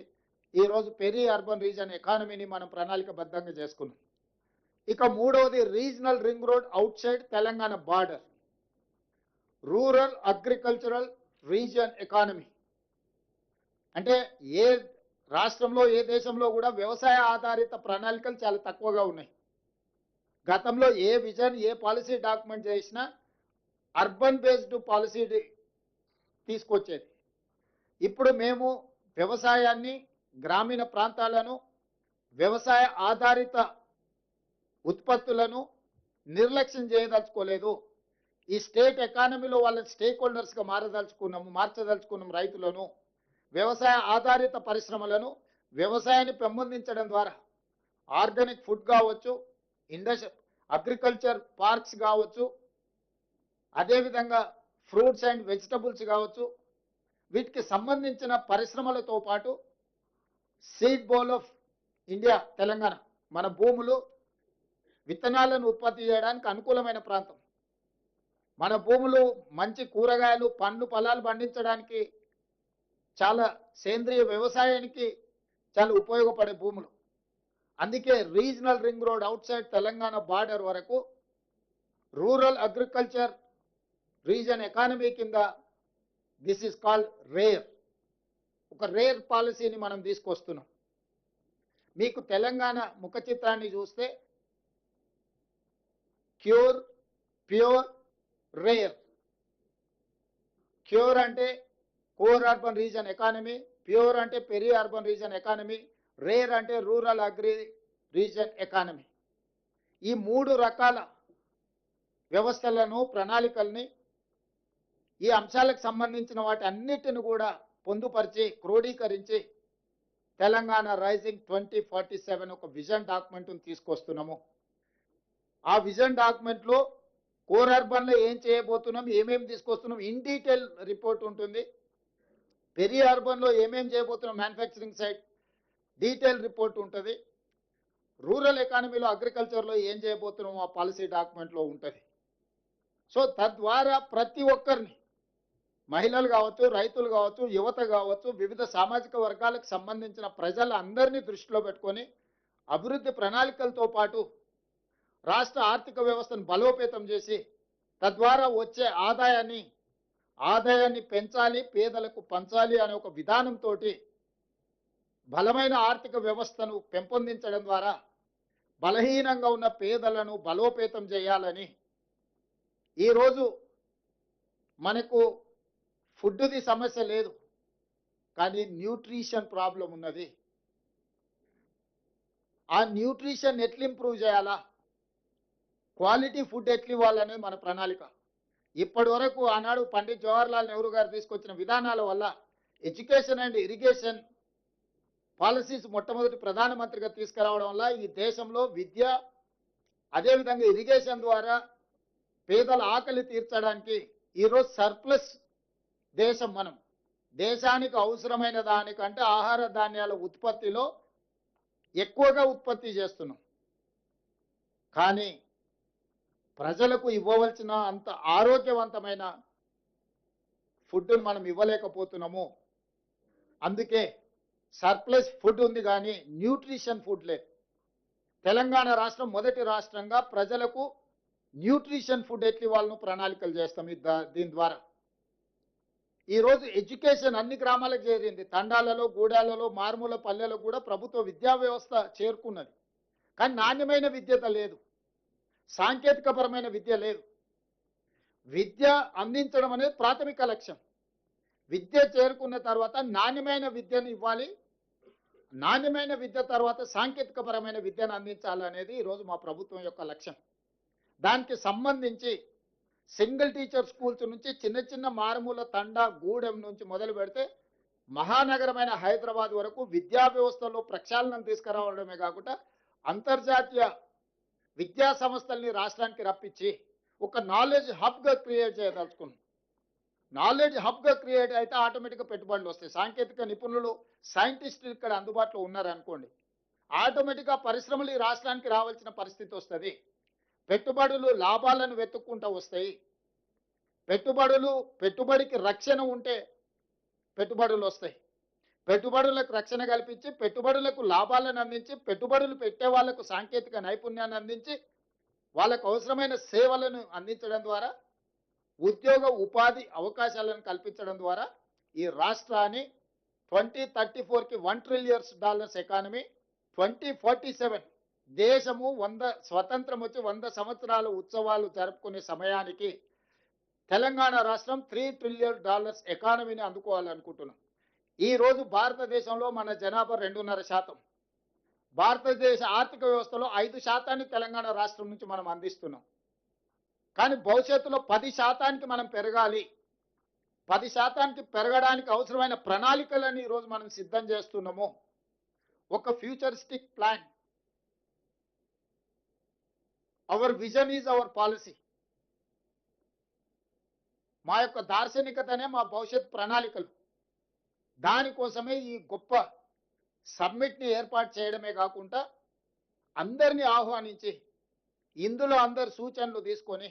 S4: ఈరోజు పెరి అర్బన్ రీజన్ ఎకానమీని మనం ప్రణాళికబద్ధంగా చేసుకున్నాం. ఇక మూడవది regional ring road outside Telangana border, rural agricultural region economy. అంటే ఏ రాష్ట్రంలో, ఏ దేశంలో కూడా వ్యవసాయ ఆధారిత ప్రణాళికలు చాలా తక్కువగా ఉన్నాయి. గతంలో ఏ విజన్, ఏ పాలసీ డాక్యుమెంట్ చేసినా అర్బన్ బేస్డ్ పాలసీ తీసుకొచ్చేది. ఇప్పుడు మేము వ్యవసాయాన్ని, గ్రామీణ ప్రాంతాలను, వ్యవసాయ ఆధారిత ఉత్పత్తులను నిర్లక్ష్యం చేయదలుచుకోలేదు. ఈ స్టేట్ ఎకానమీలో వాళ్ళ స్టేక్ హోల్డర్స్గా మార్చదలుచుకున్నాం రైతులను, వ్యవసాయ ఆధారిత పరిశ్రమలను. వ్యవసాయాన్ని పెంపొందించడం ద్వారా ఆర్గానిక్ ఫుడ్ కావచ్చు, అగ్రికల్చర్ పార్క్స్ కావచ్చు, అదేవిధంగా ఫ్రూట్స్ అండ్ వెజిటబుల్స్ కావచ్చు, వీటికి సంబంధించిన పరిశ్రమలతో పాటు seed bowl of India Telangana, మన భూములు విత్తనాలను ఉత్పత్తి చేయడానికి అనుకూలమైన ప్రాంతం. మన భూములు మంచి కూరగాయలు, పండ్లు, ఫలాలు పండించడానికి, చాలా సేంద్రియ వ్యవసాయానికి చాలా ఉపయోగపడే భూములు. అందుకే regional ring road outside Telangana border వరకు రూరల్ అగ్రికల్చర్ రీజన్ ఎకానమీ కింద దిస్ ఈజ్ కాల్డ్ రేర్, ఒక రేర్ పాలసీని మనం తీసుకొస్తున్నాం. మీకు తెలంగాణ ముఖ చిత్రాన్ని చూస్తే క్యూర్, ప్యూర్, రేర్. క్యూర్ అంటే core urban region economy, pure అంటే peri urban region economy, rare అంటే రూరల్ అగ్రి రీజన్ ఎకానమీ. ఈ 3 రకాల వ్యవస్థలను, ప్రణాళికల్ని, ఈ అంశాలకు సంబంధించిన వాటి అన్నిటిని కూడా పొందుపరిచి, క్రోడీకరించి తెలంగాణ రైజింగ్ 2047 ఒక విజన్ డాక్యుమెంట్ను తీసుకొస్తున్నాము. ఆ విజన్ డాక్యుమెంట్లో కోర్ అర్బన్లో ఏం చేయబోతున్నాం, ఏమేమి తీసుకొస్తున్నాం, ఇన్ డీటెయిల్ రిపోర్ట్ ఉంటుంది. పెరి అర్బన్లో ఏమేమి చేయబోతున్నాం, మ్యానుఫ్యాక్చరింగ్ సైడ్ డీటెయిల్ రిపోర్ట్ ఉంటుంది. రూరల్ ఎకానమీలో, అగ్రికల్చర్లో ఏం చేయబోతున్నాం ఆ పాలసీ డాక్యుమెంట్లో ఉంటుంది. సో తద్వారా ప్రతి ఒక్కరిని, మహిళలు కావచ్చు, రైతులు కావచ్చు, యువత కావచ్చు, వివిధ సామాజిక వర్గాలకు సంబంధించిన ప్రజలందరినీ దృష్టిలో పెట్టుకొని అభివృద్ధి ప్రణాళికలతో పాటు రాష్ట్ర ఆర్థిక వ్యవస్థను బలోపేతం చేసి తద్వారా వచ్చే ఆదాయాన్ని పెంచాలి, పేదలకు పంచాలి అనే ఒక విధానంతో బలమైన ఆర్థిక వ్యవస్థను పెంపొందించడం ద్వారా బలహీనంగా ఉన్న పేదలను బలోపేతం చేయాలని ఈరోజు మనకు ఫుడ్ది సమస్య లేదు, కానీ న్యూట్రిషన్ ప్రాబ్లం ఉన్నది. ఆ న్యూట్రిషన్ ఎట్లా ఇంప్రూవ్ చేయాలా, క్వాలిటీ ఫుడ్ ఎట్లా ఇవ్వాలనేది మన ప్రణాళిక. ఇప్పటి వరకు ఆనాడు పండిత్ జవహర్లాల్ నెహ్రూ గారు తీసుకొచ్చిన విధానాల వల్ల ఎడ్యుకేషన్ అండ్ ఇరిగేషన్ పాలసీస్ మొట్టమొదటి ప్రధానమంత్రిగా తీసుకురావడం వల్ల ఈ దేశంలో విద్య, అదేవిధంగా ఇరిగేషన్ ద్వారా పేదల ఆకలి తీర్చడానికి ఈరోజు సర్ప్లస్ దేశం. మనం దేశానికి అవసరమైన దానికంటే ఆహార ధాన్యాల ఉత్పత్తిలో ఎక్కువగా ఉత్పత్తి చేస్తున్నాం, కానీ ప్రజలకు ఇవ్వవలసిన అంత ఆరోగ్యవంతమైన ఫుడ్ను మనం ఇవ్వలేకపోతున్నాము. అందుకే సర్ప్లస్ ఫుడ్ ఉంది కానీ న్యూట్రిషన్ ఫుడ్ లేదు. తెలంగాణ రాష్ట్రం మొదటి రాష్ట్రంగా ప్రజలకు న్యూట్రిషన్ ఫుడ్ ఎట్లా ఇవ్వాలను ప్రణాళికలు చేస్తాం. దీని ద్వారా ఈరోజు ఎడ్యుకేషన్ అన్ని గ్రామాలకు చేరింది. తండాలలో, గూడాలలో, మారుమూల పల్లెలకు కూడా ప్రభుత్వ విద్యా వ్యవస్థ చేరుకున్నది, కానీ నాణ్యమైన విద్యత లేదు, సాంకేతికపరమైన విద్య లేదు. విద్య అందించడం అనేది ప్రాథమిక లక్ష్యం. విద్య చేరుకున్న తర్వాత నాణ్యమైన విద్యను ఇవ్వాలి, నాణ్యమైన విద్య తర్వాత సాంకేతికపరమైన విద్యను అందించాలనేది ఈరోజు మా ప్రభుత్వం యొక్క లక్ష్యం. దానికి సంబంధించి సింగిల్ టీచర్ స్కూల్స్ నుంచి చిన్న చిన్న మారుమూల తండా, గూడెం నుంచి మొదలు పెడితే మహానగరమైన హైదరాబాద్ వరకు విద్యా వ్యవస్థలో ప్రక్షాళనం తీసుకురావడమే కాకుండా అంతర్జాతీయ విద్యా సంస్థల్ని రాష్ట్రానికి రప్పించి ఒక నాలెడ్జ్ హబ్గా క్రియేట్ చేయదలుచుకున్నాం. నాలెడ్జ్ హబ్గా క్రియేట్ అయితే ఆటోమేటిక్గా పెట్టుబడులు వస్తాయి. సాంకేతిక నిపుణులు, సైంటిస్టులు ఇక్కడ అందుబాటులో ఉన్నారనుకోండి, ఆటోమేటిక్గా పరిశ్రమలు ఈ రాష్ట్రానికి రావాల్సిన పరిస్థితి వస్తుంది. పెట్టుబడులు లాభాలను వెతుక్కుంటూ వస్తాయి. పెట్టుబడికి రక్షణ ఉంటే పెట్టుబడులు వస్తాయి. పెట్టుబడులకు రక్షణ కల్పించి, పెట్టుబడులకు లాభాలను అందించి, పెట్టుబడులు పెట్టే వాళ్లకు సాంకేతిక నైపుణ్యాన్ని అందించి, వాళ్ళకు అవసరమైన సేవలను అందించడం ద్వారా ఉద్యోగ ఉపాధి అవకాశాలను కల్పించడం ద్వారా ఈ రాష్ట్రాన్ని 2034కి $1 ట్రిలియన్ ఎకానమీ, 2047 దేశము 100 స్వతంత్రం వచ్చి 100 సంవత్సరాల ఉత్సవాలు జరుపుకునే సమయానికి తెలంగాణ రాష్ట్రం $3 ట్రిలియన్ ఎకానమీని అందుకోవాలనుకుంటున్నాం. ఈరోజు భారతదేశంలో మన జనాభా 2.5%. భారతదేశ ఆర్థిక వ్యవస్థలో 5% తెలంగాణ రాష్ట్రం నుంచి మనం అందిస్తున్నాం. కానీ భవిష్యత్తులో 10% మనం పెరగాలి. 10% పెరగడానికి అవసరమైన ప్రణాళికలను ఈరోజు మనం సిద్ధం చేస్తున్నాము. ఒక futuristic plan. Hour vision is our policy. మా యొక్క దార్శనికతనే మా భవిష్యత్ ప్రణాళికలు. దానికోసమే ఈ గొప్ప సమ్మిట్ని ఏర్పాటు చేయడమే కాకుండా అందరినీ ఆహ్వానించి ఇందులో అందరి సూచనలు తీసుకొని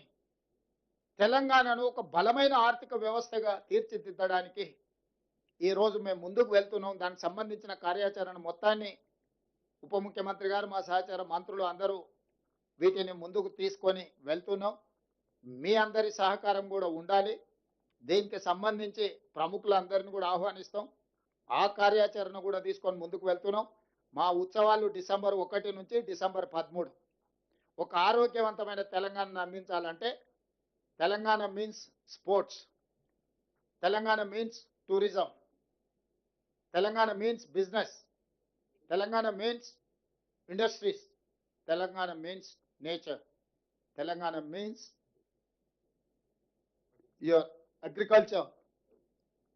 S4: తెలంగాణను ఒక బలమైన ఆర్థిక వ్యవస్థగా తీర్చిదిద్దడానికి ఈరోజు మేము ముందుకు వెళ్తున్నాం. దానికి సంబంధించిన కార్యాచరణ మొత్తాన్ని ఉప ముఖ్యమంత్రి గారు, మా సహచార మంత్రులు అందరూ వీటిని ముందుకు తీసుకొని వెళ్తున్నాం. మీ అందరి సహకారం కూడా ఉండాలి. దీనికి సంబంధించి ప్రముఖులందరినీ కూడా ఆహ్వానిస్తాం. ఆ కార్యాచరణ కూడా తీసుకొని ముందుకు వెళ్తున్నాం. మా ఉత్సవాలు డిసెంబర్ 1 నుంచి డిసెంబర్ 13. ఒక ఆరోగ్యవంతమైన తెలంగాణను అందించాలంటే Telangana means sports, Telangana means tourism, Telangana means business, Telangana means industries, Telangana means nature, Telangana means your agriculture,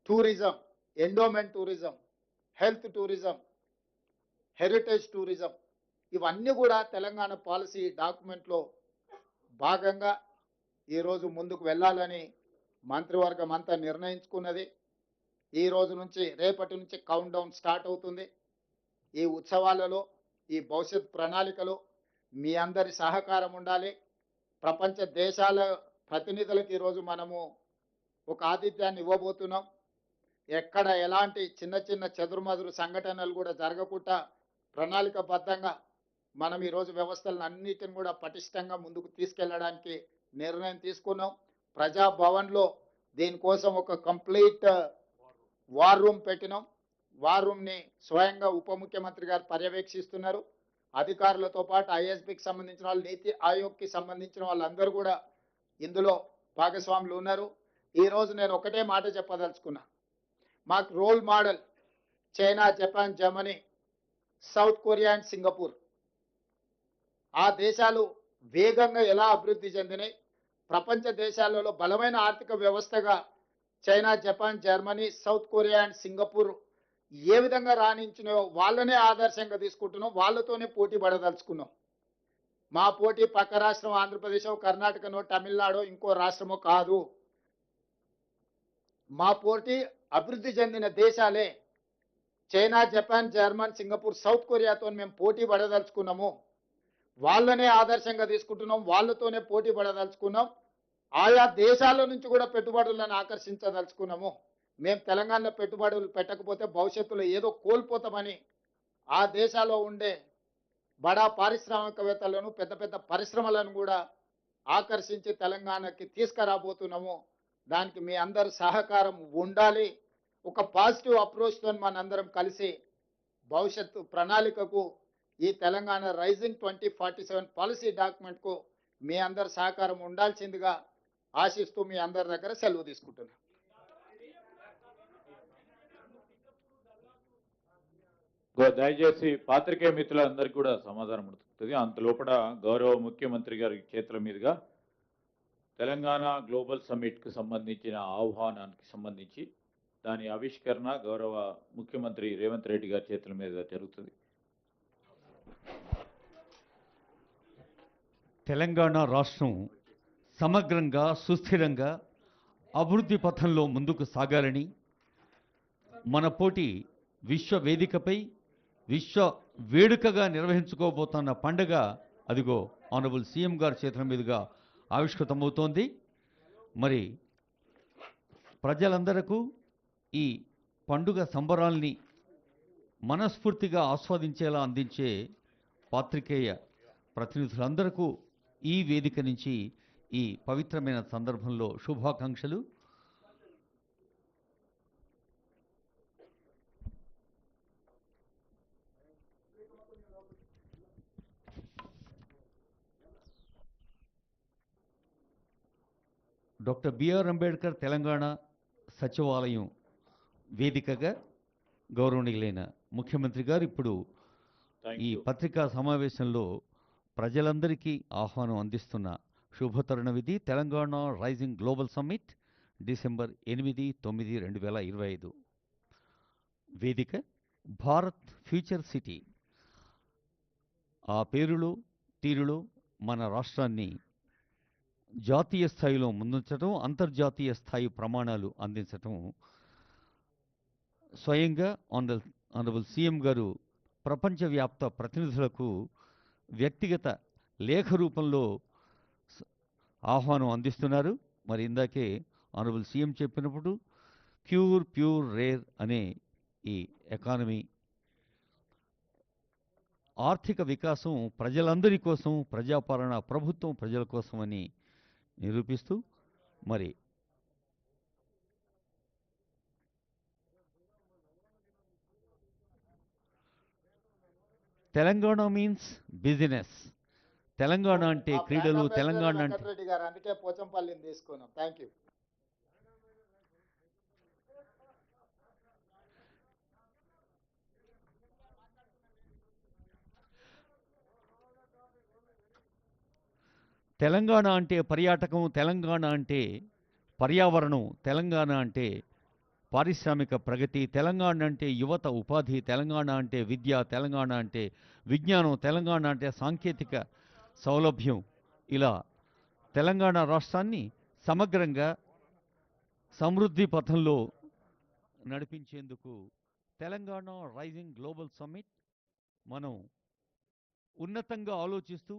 S4: tourism, endowment tourism, health tourism, heritage tourism, ఇవన్నీ కూడా తెలంగాణ పాలసీ డాక్యుమెంట్లో భాగంగా ఈరోజు ముందుకు వెళ్ళాలని మంత్రివర్గం అంతా నిర్ణయించుకున్నది. ఈ రోజు నుంచి, రేపటి నుంచి కౌంట్ డౌన్ స్టార్ట్ అవుతుంది. ఈ ఉత్సవాలలో, ఈ భవిష్యత్ ప్రణాళికలో మీ అందరి సహకారం ఉండాలి. ప్రపంచ దేశాల ప్రతినిధులకు ఈరోజు మనము ఒక ఆతిథ్యాన్ని ఇవ్వబోతున్నాం. ఎక్కడ ఎలాంటి చిన్న చిన్న చెదురుమదురు సంఘటనలు కూడా జరగకుండా ప్రణాళికబద్ధంగా మనం ఈరోజు వ్యవస్థలను అన్నిటిని కూడా పటిష్టంగా ముందుకు తీసుకెళ్లడానికి నిర్ణయం తీసుకున్నాం. ప్రజాభవన్లో దీనికోసం ఒక కంప్లీట్ వార్ రూమ్ పెట్టినాం. వార్ రూమ్ని స్వయంగా ఉప ముఖ్యమంత్రి గారు పర్యవేక్షిస్తున్నారు. అధికారులతో పాటు ఐఎస్బికి సంబంధించిన వాళ్ళు, నీతి ఆయోగ్కి సంబంధించిన వాళ్ళందరూ కూడా ఇందులో భాగస్వాములు ఉన్నారు. ఈరోజు నేను ఒకటే మాట చెప్పదలుచుకున్నా. మాకు role model China, Japan, Germany, South Korea and Singapore. ఆ దేశాలు వేగంగా ఎలా అభివృద్ధి చెందినాయి, ప్రపంచ దేశాలలో బలమైన ఆర్థిక వ్యవస్థగా China, Japan, Germany, South Korea and Singapore ఏ విధంగా రాణించినాయో వాళ్ళనే ఆదర్శంగా తీసుకుంటున్నాం. వాళ్ళతోనే పోటీ పడదలుచుకున్నాం. మా పోటీ పక్క రాష్ట్రం ఆంధ్రప్రదేశ్, కర్ణాటకనో, తమిళనాడో, ఇంకో రాష్ట్రమో కాదు. మా పోటీ అభివృద్ధి చెందిన దేశాలే. China, Japan, German, Singapore, South కొరియాతో మేము పోటీ పడదలుచుకున్నాము. వాళ్ళనే ఆదర్శంగా తీసుకుంటున్నాం. వాళ్ళతోనే పోటీ పడదలుచుకున్నాం. ఆయా దేశాల నుంచి కూడా పెట్టుబడులను ఆకర్షించదలుచుకున్నాము. మేము తెలంగాణలో పెట్టుబడులు పెట్టకపోతే భవిష్యత్తులో ఏదో కోల్పోతామని ఆ దేశాల్లో ఉండే బడా పారిశ్రామికవేత్తలను, పెద్ద పెద్ద పరిశ్రమలను కూడా ఆకర్షించి తెలంగాణకి తీసుకురాబోతున్నాము. దానికి మీ అందరి సహకారం ఉండాలి. ఒక పాజిటివ్ అప్రోచ్తో మనందరం కలిసి భవిష్యత్తు ప్రణాళికకు ఈ తెలంగాణ రైజింగ్ 2047 పాలసీ డాక్యుమెంట్కు మీ అందరి సహకారం ఉండాల్సిందిగా ఆశిస్తూ మీ అందరి దగ్గర సెలవు తీసుకుంటున్నాను.
S2: దయచేసి పాత్రికేయ మిత్రులందరికీ కూడా సమాధానం ఉంటుంది. అంతలోపల గౌరవ ముఖ్యమంత్రి గారి చేతుల మీదుగా తెలంగాణ గ్లోబల్ సమ్మిట్కి సంబంధించిన ఆహ్వానానికి సంబంధించి దాని ఆవిష్కరణ గౌరవ ముఖ్యమంత్రి రేవంత్ రెడ్డి గారి చేతుల మీదుగా జరుగుతుంది.
S1: తెలంగాణ రాష్ట్రం సమగ్రంగా, సుస్థిరంగా అభివృద్ధి పథంలో ముందుకు సాగాలని, మన పోటీ విశ్వ వేదికపై విశ్వ వేడుకగా నిర్వహించుకోబోతున్న పండుగ అదిగో ఆనరబుల్ సీఎం గారి చేతుల మీదుగా ఆవిష్కృతమవుతోంది. మరి ప్రజలందరకు ఈ పండుగ సంబరాల్ని మనస్ఫూర్తిగా ఆస్వాదించేలా అందించే పాత్రికేయ ప్రతినిధులందరకు ఈ వేదిక నుంచి ఈ పవిత్రమైన సందర్భంలో శుభాకాంక్షలు. డాక్టర్ బిఆర్ అంబేద్కర్ తెలంగాణ సచివాలయం వేదికగా గౌరవనీయులైన ముఖ్యమంత్రి గారు ఇప్పుడు ఈ పత్రికా సమావేశంలో ప్రజలందరికీ ఆహ్వానం అందిస్తున్న శుభతరుణం ఇది. Telangana rising global summit December 8, 9, 2025. వేదిక భారత్ ఫ్యూచర్ సిటీ. ఆ పేరులో తీరులో మన రాష్ట్రాన్ని జాతీయ స్థాయిలో ముందుంచడం, అంతర్జాతీయ స్థాయి ప్రమాణాలు అందించటం స్వయంగా ఆనరబుల్ సీఎం గారు ప్రపంచవ్యాప్త ప్రతినిధులకు వ్యక్తిగత లేఖ రూపంలో ఆహ్వానం అందిస్తున్నారు. మరి ఇందాకే ఆనరబుల్ సీఎం చెప్పినప్పుడు ప్యూర్ రేర్ అనే ఈ ఎకానమీ ఆర్థిక వికాసం ప్రజలందరి కోసం, ప్రజాపాలన ప్రభుత్వం ప్రజల కోసం అని నిరూపిస్తూ మరి తెలంగాణ మీన్స్ బిజినెస్. తెలంగాణ అంటే క్రీడలు, తెలంగాణ అంటే
S4: వెంకటరెడ్డి గారు, అందుకే పోచంపల్లిని తీసుకున్నాం. Thank you.
S1: తెలంగాణ అంటే పర్యాటకం, తెలంగాణ అంటే పర్యావరణం, తెలంగాణ అంటే పారిశ్రామిక ప్రగతి, తెలంగాణ అంటే యువత ఉపాధి, తెలంగాణ అంటే విద్య, తెలంగాణ అంటే విజ్ఞానం, తెలంగాణ అంటే సాంకేతిక సౌలభ్యం. ఇలా తెలంగాణ రాష్ట్రాన్ని సమగ్రంగా సమృద్ధి పథంలో నడిపించేందుకు తెలంగాణ రైజింగ్ గ్లోబల్ సమ్మిట్ మనం ఉన్నతంగా ఆలోచిస్తూ